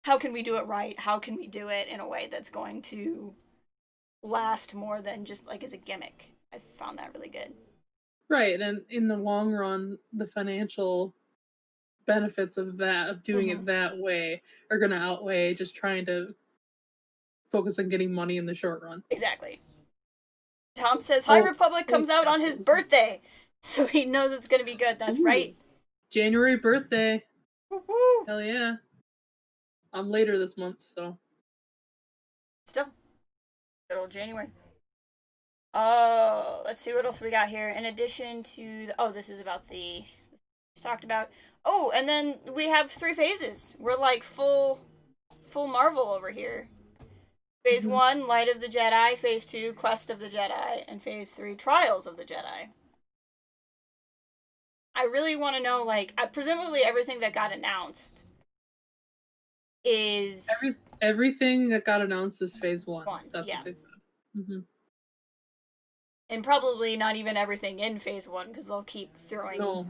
how can we do it right? How can we do it in a way that's going to last more than just like as a gimmick? I found that really good. Right, and in the long run, the financial benefits of that, of doing it that way, are going to outweigh just trying to focus on getting money in the short run. Exactly. Tom says High Republic comes out on his birthday, so he knows it's going to be good. That's right. January birthday. Woo-hoo. Hell yeah. I'm later this month, so. Still. Good old January. Let's see what else we got here. In addition to this is about the talked about. Oh, and then we have 3 phases. We're like full Marvel over here. Phase 1, Light of the Jedi. Phase 2, Quest of the Jedi. And Phase 3, Trials of the Jedi. I really want to know, like, presumably everything that got announced is... Everything that got announced is Phase 1. That's yeah. what they said. And probably not even everything in Phase 1, because they'll keep throwing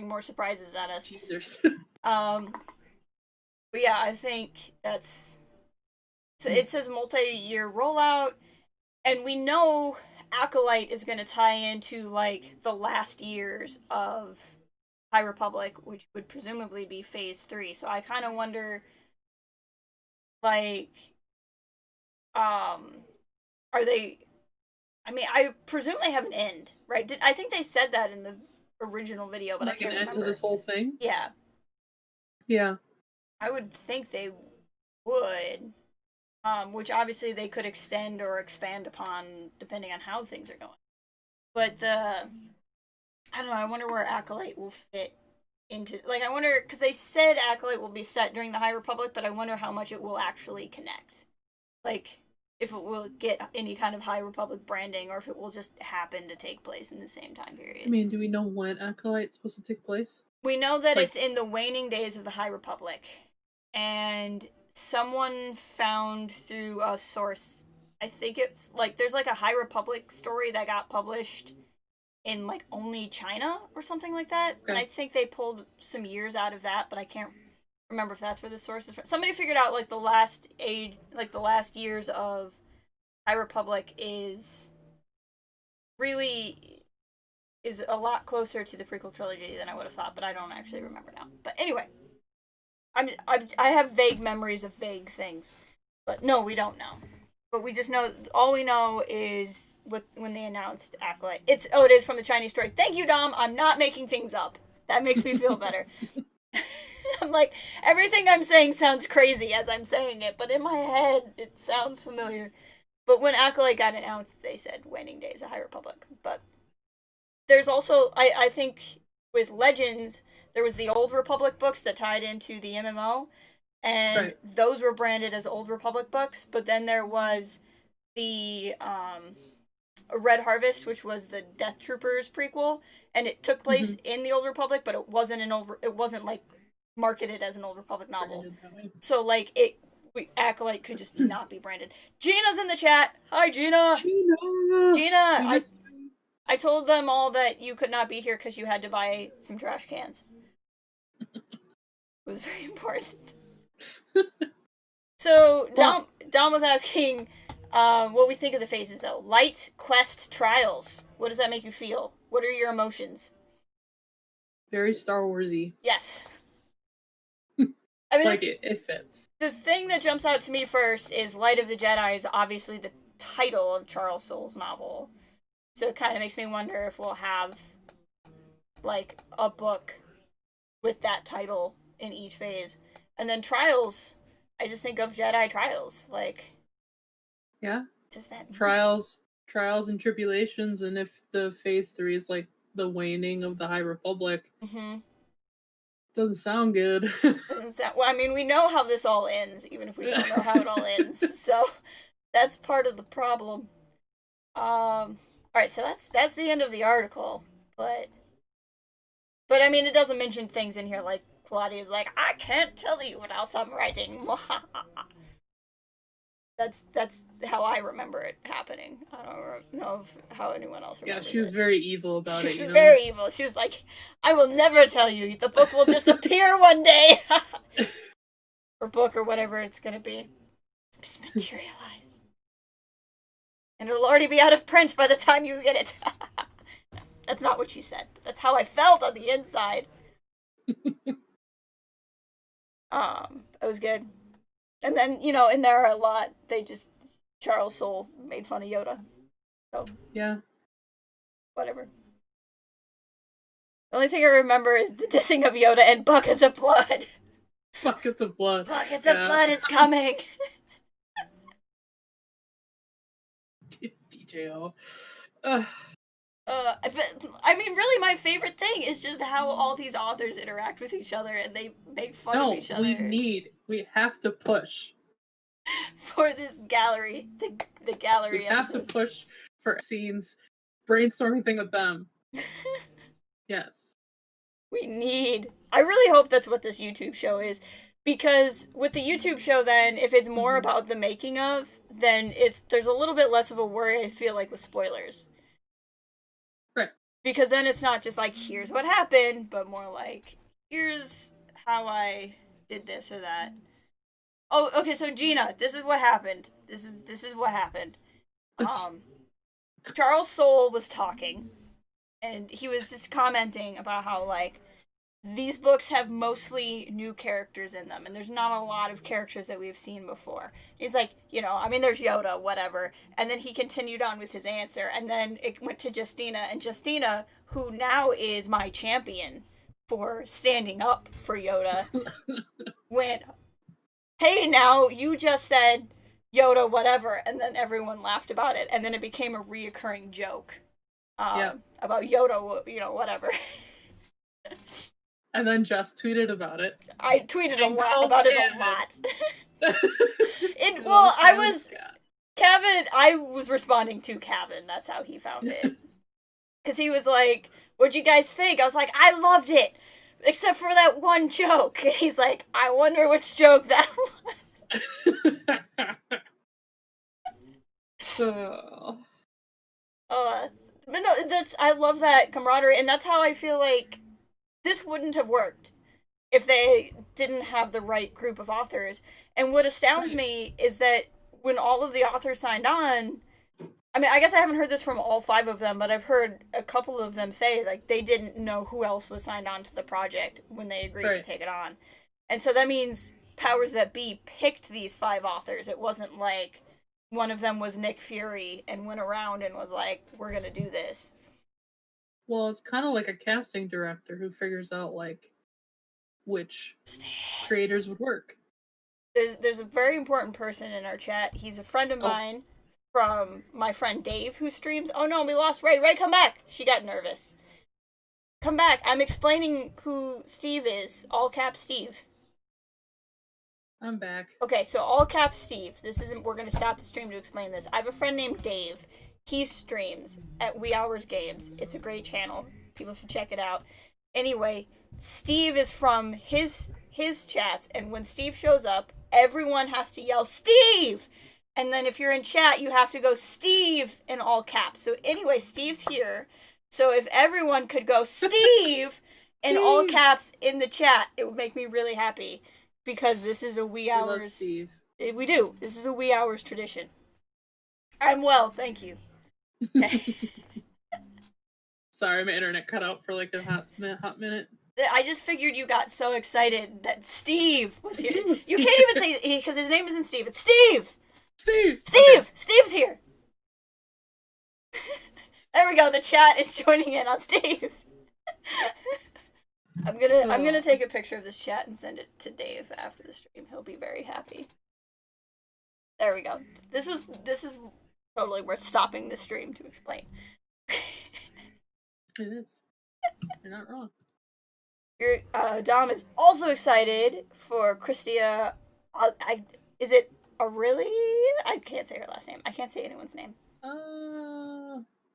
more surprises at us. Teasers. But yeah, I think that's... So it says multi-year rollout, and we know Acolyte is going to tie into, like, the last years of High Republic, which would presumably be Phase 3. So I kind of wonder, like, are they... I mean, I presume they have an end, right? I think they said that in the original video, but I can't remember. An end to this whole thing? Yeah. Yeah. I would think they would. Which obviously they could extend or expand upon depending on how things are going. But I don't know, I wonder where Acolyte will fit into... Like, I wonder... Because they said Acolyte will be set during the High Republic, but I wonder how much it will actually connect. Like... if it will get any kind of High Republic branding, or if it will just happen to take place in the same time period. I mean, do we know when Acolyte's supposed to take place? We know that it's in the waning days of the High Republic. And someone found through a source, I think it's, like, there's, like, a High Republic story that got published in, like, only China, or something like that. Okay. And I think they pulled some years out of that, but I can't remember if that's where the source is from. Somebody figured out, like, the last years of High Republic is a lot closer to the prequel trilogy than I would have thought, but I don't actually remember now. But anyway, I have vague memories of vague things, but no, we don't know. But we just know, all we know is when they announced Acolyte. It is from the Chinese story. Thank you, Dom. I'm not making things up. That makes me feel better. I'm like, everything I'm saying sounds crazy as I'm saying it, but in my head, it sounds familiar. But when Acolyte got announced, they said Waning Days of High Republic. But there's also, I think, with Legends, there was the Old Republic books that tied into the MMO, and those were branded as Old Republic books, but then there was the Red Harvest, which was the Death Troopers prequel, and it took place in the Old Republic, but it wasn't like marketed as an Old Republic novel. So, like, Acolyte could just not be branded. Gina's in the chat. Hi, Gina. Gina, I told them all that you could not be here because you had to buy some trash cans. It was very important. So Dom was asking what we think of the phases, though. Light, Quest, Trials. What does that make you feel? What are your emotions? Very Star Warsy. Yes. I mean, like it fits. The thing that jumps out to me first is Light of the Jedi is obviously the title of Charles Soule's novel. So it kind of makes me wonder if we'll have, like, a book with that title in each phase. And then Trials, I just think of Jedi Trials. Like, yeah. Does that mean? Trials and Tribulations, and if the phase 3 is, like, the waning of the High Republic. Mm-hmm. Doesn't sound good. Well, I mean, we know how this all ends, even if we don't know how it all ends. So that's part of the problem. Alright, so that's the end of the article. But I mean, it doesn't mention things in here like Claudia's like, I can't tell you what else I'm writing. That's how I remember it happening. I don't know how anyone else remembers it. Yeah, she was very evil about it. She was very evil. She was like, I will never tell you. The book will just appear one day. Or book or whatever it's going to be. Just materialize. And it'll already be out of print by the time you get it. No, that's not what she said. But that's how I felt on the inside. It was good. And then, in there a lot, Charles Soule made fun of Yoda. So. Yeah. Whatever. The only thing I remember is the dissing of Yoda and buckets of blood. Buckets of blood. Buckets of blood is coming. DJO. I mean, really, my favorite thing is just how all these authors interact with each other and they make fun of each other. We have to push for this gallery, the gallery. We have to push for scenes, brainstorming thing with them. Yes. I really hope that's what this YouTube show is, because with the YouTube show, then if it's more about the making of, then there's a little bit less of a worry, I feel like, with spoilers. Right. Because then it's not just like, here's what happened, but more like, here's how I did this or that. Oh, okay, so Gina, this is what happened. This is what happened. Charles Soule was talking, and he was just commenting about how, like, these books have mostly new characters in them, and there's not a lot of characters that we've seen before. He's like, I mean, there's Yoda, whatever. And then he continued on with his answer, and then it went to Justina, and Justina, who now is my champion for standing up for Yoda, went, hey, now, you just said Yoda, whatever, and then everyone laughed about it, and then it became a reoccurring joke about Yoda, whatever. And then Jess tweeted about it. I tweeted about it a lot. I was responding to Kevin. That's how he found it. Because he was like, what'd you guys think? I was like, I loved it. Except for that one joke. And he's like, I wonder which joke that was. But no, I love that camaraderie, and that's how I feel like this wouldn't have worked if they didn't have the right group of authors. And what astounds me is that when all of the authors signed on, I mean, I guess I haven't heard this from all 5 of them, but I've heard a couple of them say, like, they didn't know who else was signed on to the project when they agreed to take it on. And so that means Powers That Be picked these 5 authors. It wasn't like one of them was Nick Fury and went around and was like, we're gonna do this. Well, it's kind of like a casting director who figures out, like, which creators would work. There's a very important person in our chat. He's a friend of mine from my friend Dave, who streams. Oh no, we lost Ray. Ray, come back! She got nervous. Come back. I'm explaining who Steve is. All caps Steve. I'm back. Okay, so all caps Steve. We're gonna stop the stream to explain this. I have a friend named Dave. He streams at Wee Hours Games. It's a great channel. People should check it out. Anyway, Steve is from his chats, and when Steve shows up, everyone has to yell Steve, and then if you're in chat, you have to go Steve in all caps. So anyway, Steve's here. So if everyone could go Steve in all caps in the chat, it would make me really happy, because this is a wee hours. We love Steve. We do. This is a wee hours tradition. I'm well, thank you. Okay. Sorry, my internet cut out for like a hot minute. I just figured you got so excited that Steve was here. You can't even say, because his name isn't Steve. It's Steve. Steve. Steve. Okay. Steve's here. There we go. The chat is joining in on Steve. I'm gonna take a picture of this chat and send it to Dave after the stream. He'll be very happy. There we go. This is totally worth stopping the stream to explain. It is. You're not wrong. Dom is also excited for Christia. Is it Aurelie? I can't say her last name. I can't say anyone's name.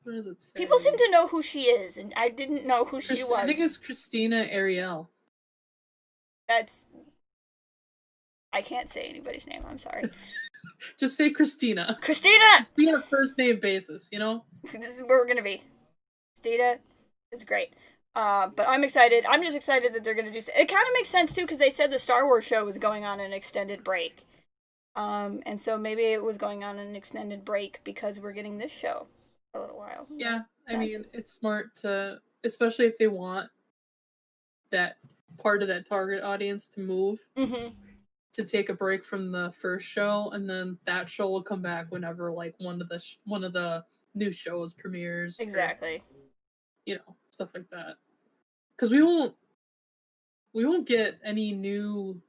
What does it say? People seem to know who she is, and I didn't know who she was. I think it's Christina Ariel. I can't say anybody's name. I'm sorry. Just say Christina. Christina! Be on a first name basis, you know? This is where we're gonna be. Christina is great. But I'm excited. I'm just excited that they're gonna do. It kind of makes sense too, because they said the Star Wars show was going on an extended break. And so maybe it was going on an extended break because we're getting this show a little while. Yeah, I mean, it's smart to, especially if they want that part of that target audience to move, to take a break from the first show, and then that show will come back whenever like one of the new shows premieres. Exactly. Or, stuff like that. Because we won't get any new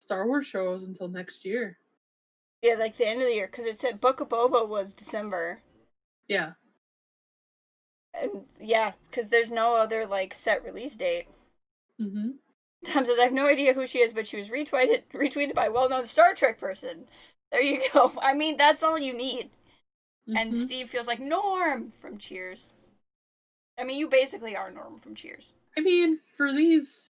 Star Wars shows until next year. Yeah, like the end of the year, because it said Book of Boba was December. Yeah. And yeah, because there's no other like set release date. Tom says, I have no idea who she is, but she was retweeted by a well-known Star Trek person. There you go. I mean, that's all you need. And Steve feels like Norm from Cheers. I mean, you basically are Norm from Cheers. I mean, for these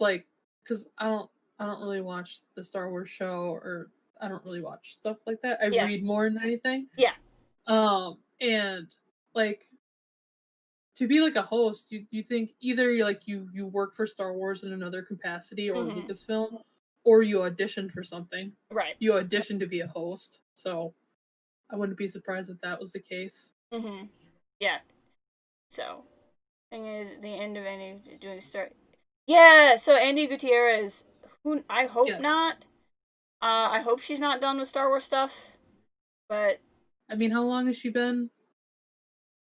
like, because I don't really watch the Star Wars show, or I don't really watch stuff like that. I read more than anything. Yeah. And like, to be like a host, you think either you work for Star Wars in another capacity or Lucasfilm, or you auditioned for something. Right. You auditioned to be a host, so I wouldn't be surprised if that was the case. Yeah. So, thing is, the end of any doing start. Yeah. So Andy Gutierrez, who I hope not. I hope she's not done with Star Wars stuff. But I mean, how long has she been?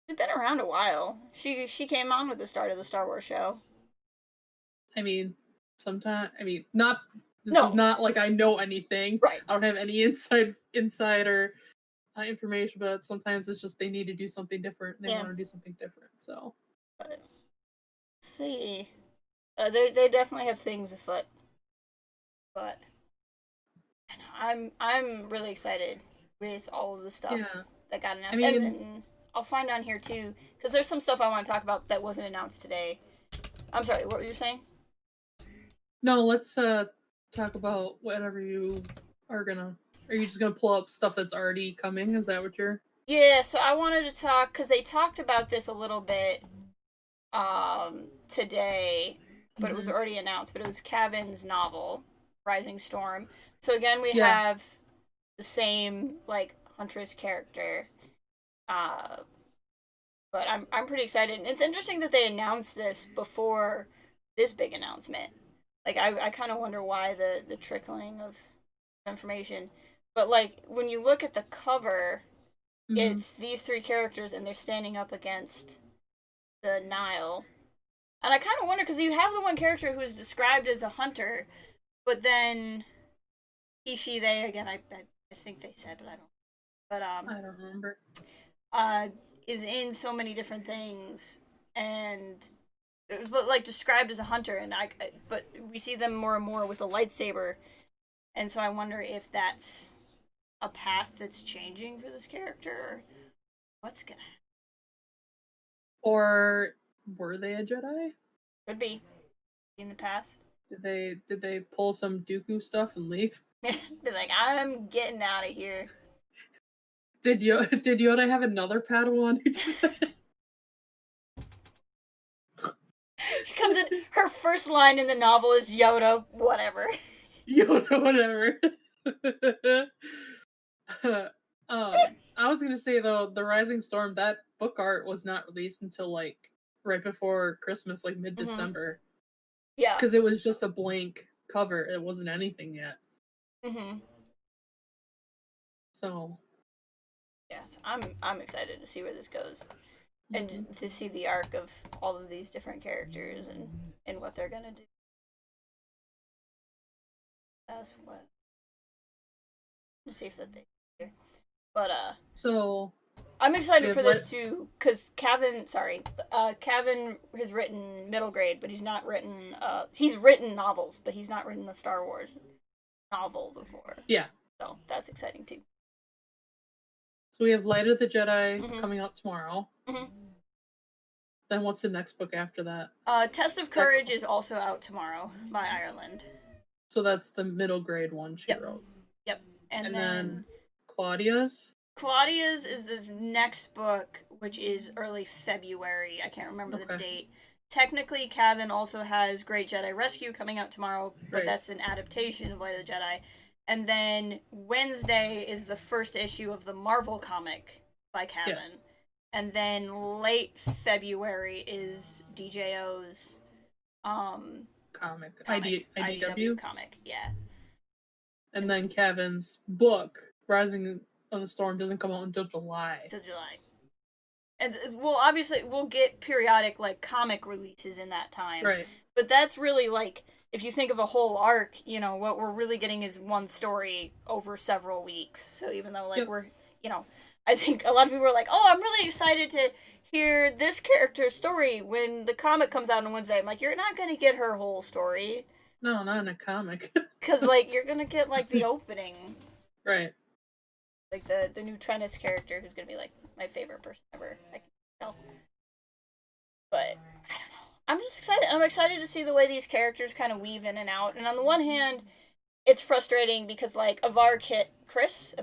She's been around a while. She came on with the start of the Star Wars show. I mean, not. This is not like I know anything. Right. I don't have any insider information, but sometimes it's just they need to do something different. They want to do something different. So, but, let's see, they definitely have things afoot. But I'm really excited with all of the stuff that got announced. And then I'll find on here too, because there's some stuff I want to talk about that wasn't announced today. I'm sorry, what were you saying? No, let's talk about whatever you are gonna. Are you just gonna pull up stuff that's already coming? Is that what you're? Yeah, so I wanted to talk, because they talked about this a little bit today, but it was already announced. But it was Kevin's novel, Rising Storm. So again, we have the same like Huntress character, but I'm pretty excited. And it's interesting that they announced this before this big announcement. Like I kind of wonder why the trickling of information. But like when you look at the cover, it's these three characters and they're standing up against the Nile. And I kind of wonder, because you have the one character who is described as a hunter, but then he, she, they, again, I think they said, but I don't. But I don't remember. Is in so many different things, and but like described as a hunter, and but we see them more and more with a lightsaber, and so I wonder if that's a path that's changing for this character, or what's gonna happen. Or were they a Jedi? Could be in the past. Did they pull some Dooku stuff and leave? They're like, I'm getting out of here. Did Yoda have another Padawan? She comes in, her first line in the novel is Yoda, whatever. Yoda, whatever. I was gonna say though, the Rising Storm, that book art was not released until like right before Christmas, like mid-December. Yeah. Because it was just a blank cover. It wasn't anything yet. So yes, I'm excited to see where this goes. And to see the arc of all of these different characters and what they're gonna do. That's what. Let's see if that thing here. But so I'm excited for this too, because Cavan has written middle grade, but he's not written he's written novels, but he's not written a Star Wars novel before. Yeah. So that's exciting too. So we have Light of the Jedi coming out tomorrow. Then what's the next book after that? Test of Courage is also out tomorrow by Ireland. So that's the middle grade one she wrote. Yep. And then Claudia's? Claudia's is the next book, which is early February. I can't remember the date. Technically, Cavan also has Great Jedi Rescue coming out tomorrow, but that's an adaptation of Light of the Jedi. And then Wednesday is the first issue of the Marvel comic by Cavan. Yes. And then late February is DJO's comic. IDW comic, yeah. And then Cavan's book, Rising of the Storm, doesn't come out until July. And obviously we'll get periodic like comic releases in that time. Right. But that's really like, if you think of a whole arc, you know, what we're really getting is one story over several weeks. So even though like we're, you know, I think a lot of people are like, oh, I'm really excited to hear this character's story when the comic comes out on Wednesday. I'm like, you're not going to get her whole story. No, not in a comic. Because, like, you're going to get, like, the opening. Right. Like, the new Trennis character, who's going to be, like, my favorite person ever. I can tell. But, I don't know. I'm just excited. I'm excited to see the way these characters kind of weave in and out. And on the one hand, it's frustrating because, like, Varkris,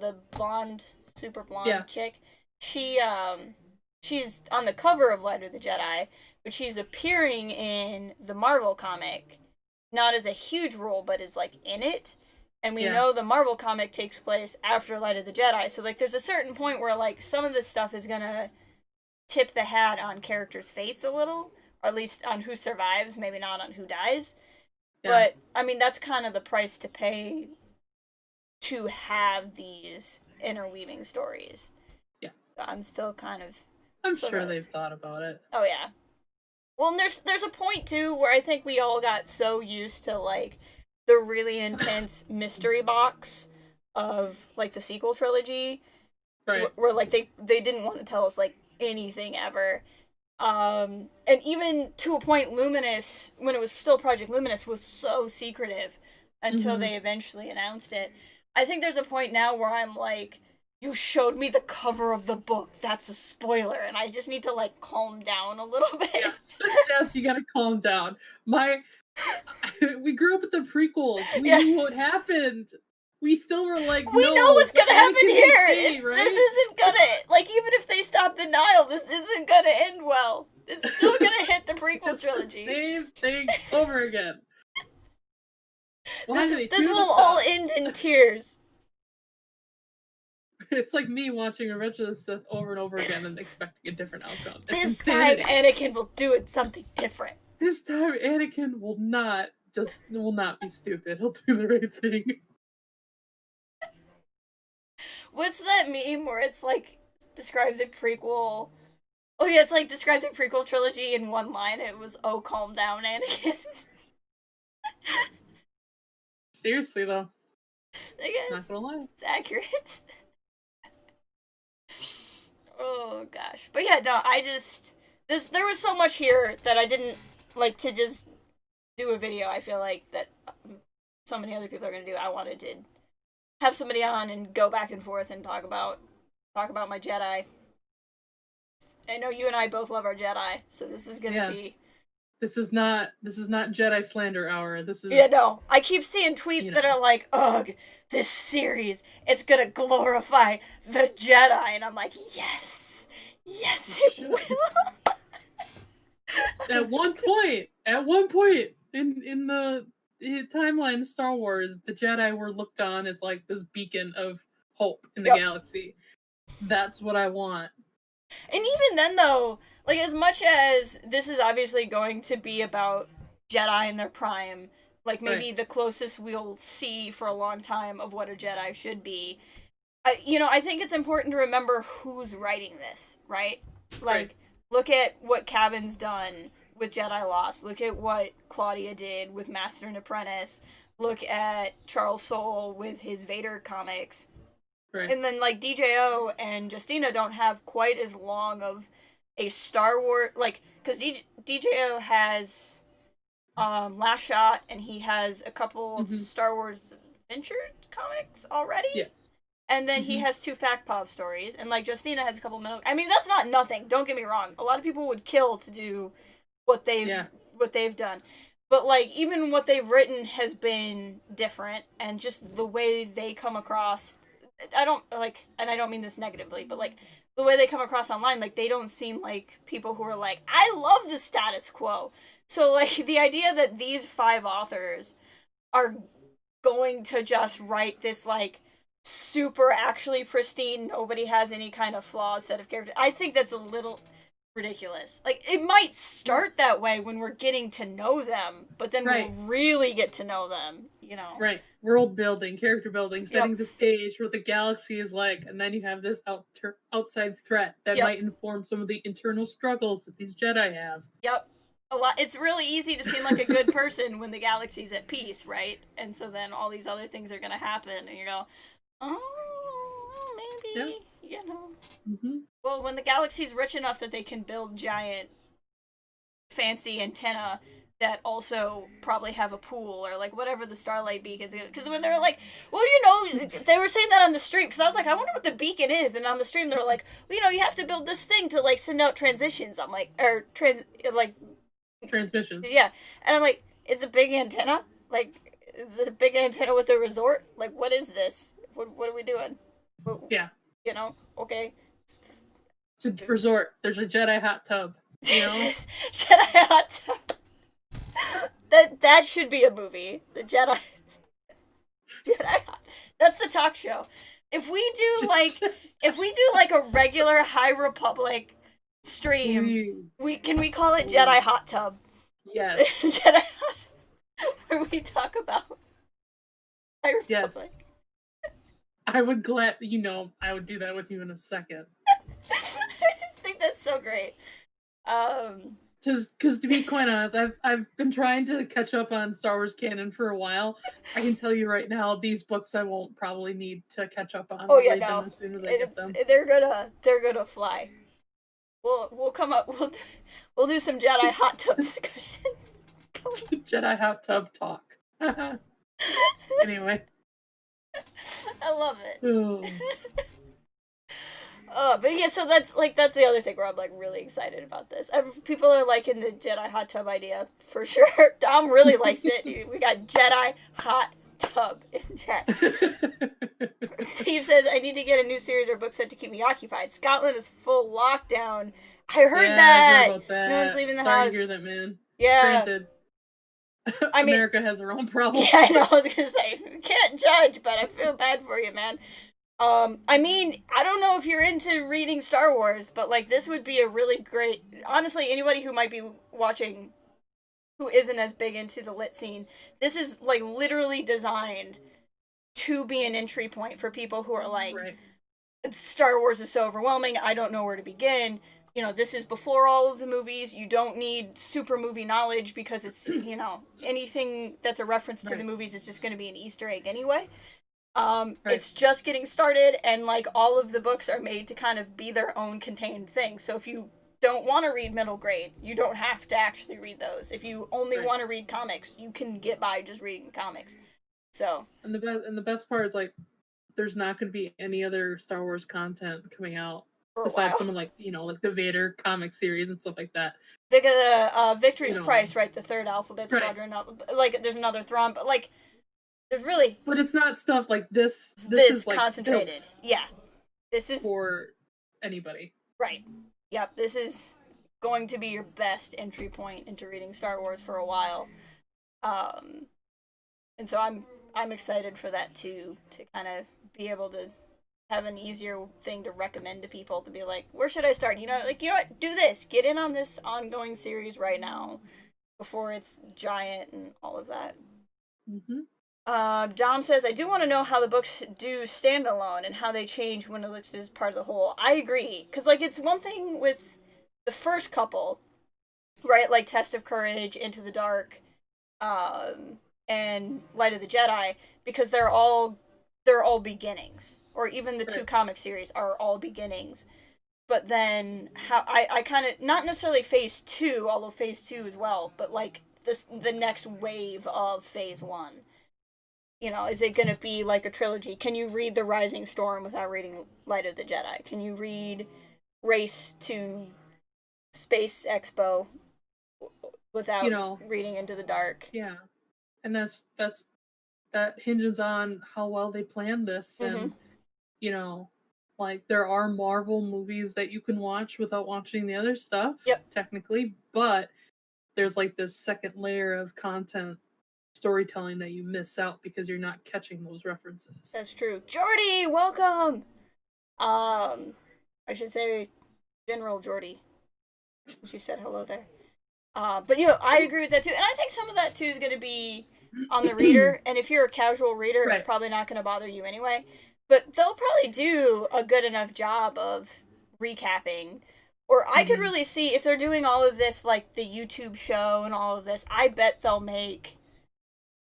the blonde, super blonde chick, she's on the cover of Light of the Jedi, but she's appearing in the Marvel comic, not as a huge role, but as, like, in it. And we know the Marvel comic takes place after Light of the Jedi, so, like, there's a certain point where, like, some of this stuff is gonna tip the hat on characters' fates a little, or at least on who survives, maybe not on who dies. Yeah. But, I mean, that's kind of the price to pay to have these interweaving stories. Yeah. So I'm still kind of... I'm sure they've thought about it. Oh, yeah. Well, and there's a point, too, where I think we all got so used to, like, the really intense mystery box of, like, the sequel trilogy. Right. Where, like, they didn't want to tell us, like, anything ever. And even to a point, Luminous, when it was still Project Luminous, was so secretive until they eventually announced it. I think there's a point now where I'm like, you showed me the cover of the book. That's a spoiler. And I just need to, like, calm down a little bit. Yeah. Jess, you gotta calm down. We grew up with the prequels. We knew what happened. We still were like, we know what's gonna happen here. Right? This isn't gonna, like, even if they stop the Nile, this isn't gonna end well. It's still gonna hit the prequel trilogy. The same thing over again. This will all end in tears. It's like me watching Revenge of the Sith over and over again and expecting a different outcome. This time, Anakin will do it something different. This time, Anakin will not be stupid. He'll do the right thing. What's that meme where it's like, describe the prequel... Oh yeah, it's like, describe the prequel trilogy in one line. It was, oh, calm down, Anakin. Seriously, though. Not gonna lie. It's accurate. Oh, gosh. But yeah, no, there was so much here that I didn't, like, to just do a video. I feel like that so many other people are gonna do. I wanted to have somebody on and go back and forth and talk about my Jedi. I know you and I both love our Jedi, so this is gonna be This is not Jedi slander hour. This is Yeah, no. I keep seeing tweets that are like, ugh, this series, it's gonna glorify the Jedi. And I'm like, yes. Yes, it will. At one point in the timeline of Star Wars, the Jedi were looked on as like this beacon of hope in the galaxy. That's what I want. And even then, though, like, as much as this is obviously going to be about Jedi in their prime, like, maybe the closest we'll see for a long time of what a Jedi should be, I think it's important to remember who's writing this, right? Like, look at what Cavan's done with Jedi Lost. Look at what Claudia did with Master and Apprentice. Look at Charles Soule with his Vader comics. Right. And then, like, DJO and Justina don't have quite as long of a Star Wars, like, because DJO has Last Shot, and he has a couple of Star Wars Adventure comics already. Yes. And then he has 2 Factpov stories, and, like, Justina has a couple middle. I mean, that's not nothing. Don't get me wrong. A lot of people would kill to do what they've done. But, like, even what they've written has been different, and just the way they come across, I don't mean this negatively, but, like, the way they come across online, like, they don't seem like people who are like, I love the status quo. So, like, the idea that these 5 authors are going to just write this, like, super actually pristine, nobody has any kind of flaws set of characters, I think that's a little ridiculous. Like, it might start that way when we're getting to know them, but then we'll really get to know them, Right. World building, character building, setting the stage where the galaxy is like, and then you have this outside threat that might inform some of the internal struggles that these Jedi have. Yep. A lot. It's really easy to seem like a good person when the galaxy's at peace, right? And so then all these other things are going to happen, and you go, oh, maybe, Well, when the galaxy's rich enough that they can build giant, fancy antenna that also probably have a pool or, like, whatever the starlight beacons, because when they're like, well, they were saying that on the stream, because I was like, I wonder what the beacon is, and on the stream they're like, well, you have to build this thing to, like, send out transitions. I'm like, transmissions. Yeah, and I'm like, is it a big antenna? Like, is it a big antenna with a resort? Like, what is this? What are we doing? Yeah. Okay. It's a resort. There's a Jedi hot tub. Jedi hot tub. That should be a movie. The Jedi hot. That's the talk show. If we do like a regular High Republic stream, can we call it Jedi Hot Tub? Yes. Jedi Hot Tub, where we talk about High Republic. Yes. I would I would do that with you in a second. I just think that's so great. Just because, to be quite honest, I've been trying to catch up on Star Wars canon for a while. I can tell you right now, these books I won't probably need to catch up on. Oh yeah, no. As soon as I get them. They're gonna fly. We'll come up. We'll do some Jedi hot tub discussions. Jedi hot tub talk. Anyway. I love it. But yeah, so that's the other thing where I'm, like, really excited about this. People are liking the Jedi hot tub idea for sure. Dom really likes it. We got Jedi hot tub in chat. Steve says, I need to get a new series or book set to keep me occupied. Scotland is full lockdown. I heard that. I heard about that. No one's leaving the house. Sorry to hear that, man. Yeah. Granted. America has her own problems. Yeah, I know. I was gonna say, can't judge, but I feel bad for you, man. I mean, I don't know if you're into reading Star Wars, but, like, this would be a really great... Honestly, anybody who might be watching who isn't as big into the lit scene, this is, like, literally designed to be an entry point for people who are like, Star Wars is so overwhelming, I don't know where to begin. This is before all of the movies. You don't need super movie knowledge because it's, anything that's a reference to the movies is just going to be an Easter egg anyway. It's just getting started, and, like, all of the books are made to kind of be their own contained thing. So if you don't want to read middle grade, you don't have to actually read those. If you only want to read comics, you can get by just reading the comics. So. And the best part is, like, there's not going to be any other Star Wars content coming out besides someone like, like the Vader comic series and stuff like that. The Victory's You know. Price, right? The third Alphabet Squadron. Like, there's another Thrawn, but like, there's really. But it's not stuff like this. This is like concentrated. Yeah. This is for anybody. right. Yep. This is going to be your best entry point into reading Star Wars for a while. And so I'm excited for that too, to kind of be able to have an easier thing to recommend to people, to be like, where should I start? You know what? Do this. Get in on this ongoing series right now before it's giant and all of that. Dom says, I do want to know how the books do stand alone and how they change when it looks as part of the whole. I agree. Because, like, it's one thing with the first couple, right? Like Test of Courage, Into the Dark, and Light of the Jedi, because they're all beginnings. Or even the two comic series are all beginnings. But then, how I kind of, not necessarily Phase 2, although Phase 2 as well, but, like, the next wave of Phase 1. You know, is it going to be like a trilogy? Can you read The Rising Storm without reading Light of the Jedi? Can you read Race to Space Expo without reading Into the Dark? Yeah. And that hinges on how well they planned this. And, you know, like, there are Marvel movies that you can watch without watching the other stuff, technically, but there's, like, this second layer of content storytelling that you miss out because you're not catching those references. That's true. Jordy, welcome! I should say General Jordy. She said hello there. But, you know, I agree with that too. And I think some of that too is going to be on the reader. And if you're a casual reader, it's probably not going to bother you anyway. But they'll probably do a good enough job of recapping. Or I could really see, if they're doing all of this, like the YouTube show and all of this, I bet they'll make,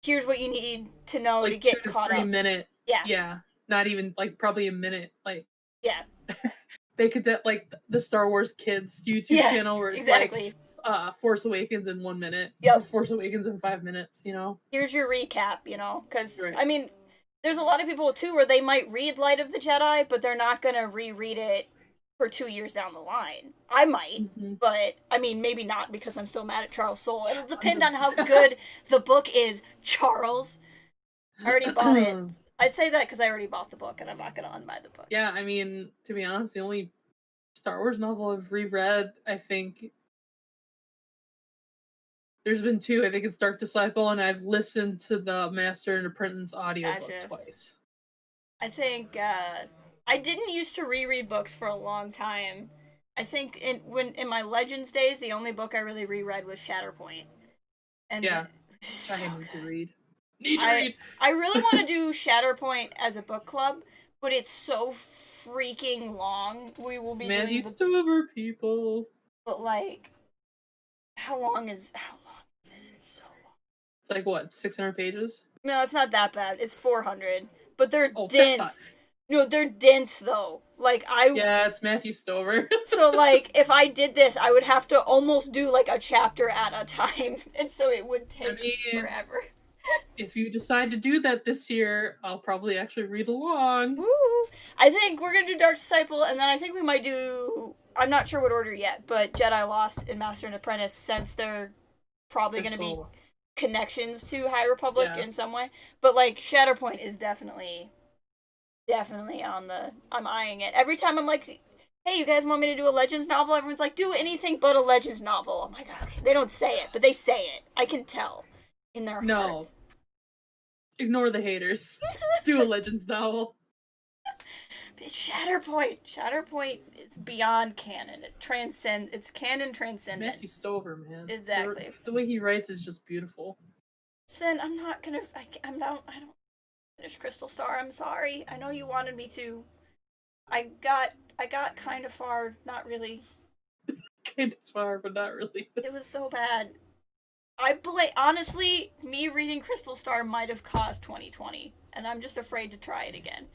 here's what you need to know, like, to get caught 3 up. minute. Yeah. Yeah. Not even, like, probably a minute. Like, yeah. They could get, like, the Star Wars Kids YouTube channel where it's like, Force Awakens in 1 minute. Yep. Force Awakens in 5 minutes, you know? Here's your recap, you know? Because, I mean, there's a lot of people, too, where they might read Light of the Jedi, but they're not going to reread it for 2 years down the line. I might, but, I mean, maybe not, because I'm still mad at Charles Soule. It'll depend on how good the book is, Charles. I already bought it. I say that because I already bought the book, and I'm not going to unbuy the book. Yeah, I mean, to be honest, the only Star Wars novel I've reread, I think, there's been 2. I think it's Dark Disciple, and I've listened to the Master and Apprentice audiobook twice. I think, I didn't used to reread books for a long time. I think in my Legends days, the only book I really reread was Shatterpoint. And I need to read. I really want to do Shatterpoint as a book club, but it's so freaking long. We will be Matthew Stover, people. But, like, how long is this? It's so long. It's like, what, 600 pages? No, it's not that bad. It's 400. But they're dense. No, they're dense, though. Like, yeah, it's Matthew Stover. So, like, if I did this, I would have to almost do, like, a chapter at a time. And so it would take forever. If you decide to do that this year, I'll probably actually read along. Woo! I think we're gonna do Dark Disciple, and then I think we might do, I'm not sure what order yet, but Jedi Lost and Master and Apprentice, since they're probably gonna be connections to High Republic in some way. But, like, Shatterpoint is definitely on the, I'm eyeing it. Every time I'm like, hey, you guys want me to do a Legends novel? Everyone's like, do anything but a Legends novel. I'm like, okay. They don't say it, but they say it. I can tell in their hearts. Ignore the haters. Do a Legends novel. But Shatterpoint. Shatterpoint is beyond canon. It's canon transcendent. Matthew Stover, man. Exactly. The way he writes is just beautiful. Sin, I don't finish Crystal Star. I'm sorry. I know you wanted me to. I got kind of far, not really. Kind of far, but not really. It was so bad. Honestly, me reading Crystal Star might have caused 2020, and I'm just afraid to try it again.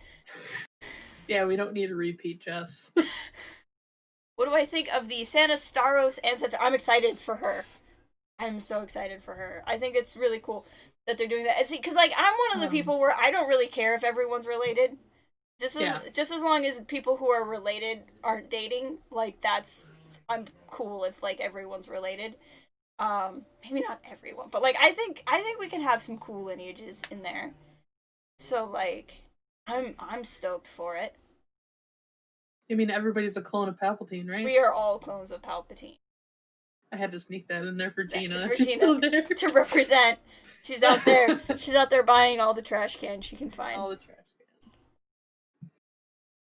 Yeah, we don't need a repeat, Jess. What do I think of the Santa Staros ancestor? I'm excited for her. I'm so excited for her. I think it's really cool that they're doing that. Because, like, I'm one of the people where I don't really care if everyone's related. Just as long as people who are related aren't dating, like, that's I'm cool if like everyone's related. Maybe not everyone, but like I think we can have some cool lineages in there. So like I'm stoked for it. I mean, everybody's a clone of Palpatine, right? We are all clones of Palpatine. I had to sneak that in there for Gina. For She's Gina still there to represent. She's out there. She's out there buying all the trash cans she can find. All the trash cans.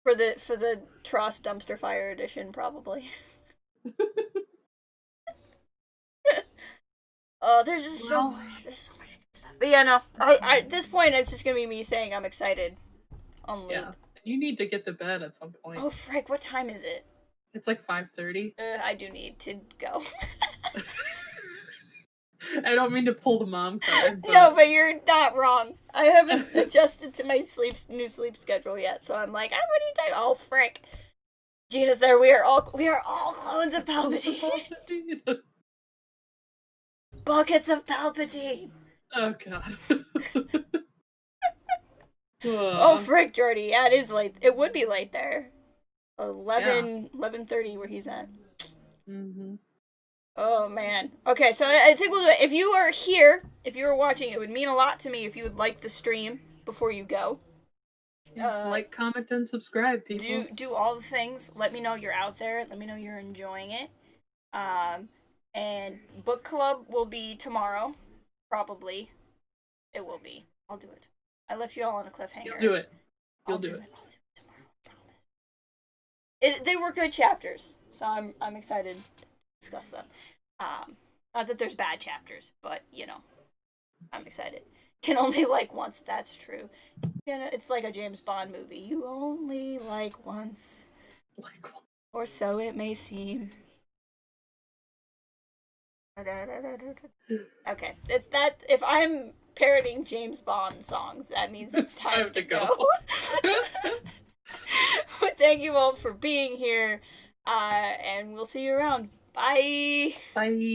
For the Tross dumpster fire edition, probably. Oh, there's just so much good stuff. But yeah, no. I at this point it's just gonna be me saying I'm excited. On loop. Yeah. You need to get to bed at some point. Oh frick, what time is it? It's like 5:30. I do need to go. I don't mean to pull the mom card. But... No, but you're not wrong. I haven't adjusted to my new sleep schedule yet, so I'm like, I'm ready to take. Oh frick, Gina's there. We are all clones of Palpatine. Buckets of Palpatine. Oh god. Oh frick, Jordy. Yeah, it is late. It would be late there. 11:30 where he's at. Mm-hmm. Oh man. Okay, so I think we'll do it. If you are here, if you are watching, it would mean a lot to me if you would like the stream before you go. Like, comment, and subscribe, people. Do all the things. Let me know you're out there. Let me know you're enjoying it. And book club will be tomorrow, probably. It will be. I'll do it. I left you all on a cliffhanger. You'll do it. I'll do it tomorrow. I promise. They were good chapters, so I'm excited to discuss them. Not that there's bad chapters, but you know, I'm excited. Can only like once. That's true. You know, it's like a James Bond movie. You only like once, or so it may seem. Okay, it's that. If I'm parroting James Bond songs, that means it's time to go. But thank you all for being here, and we'll see you around. Bye. Bye.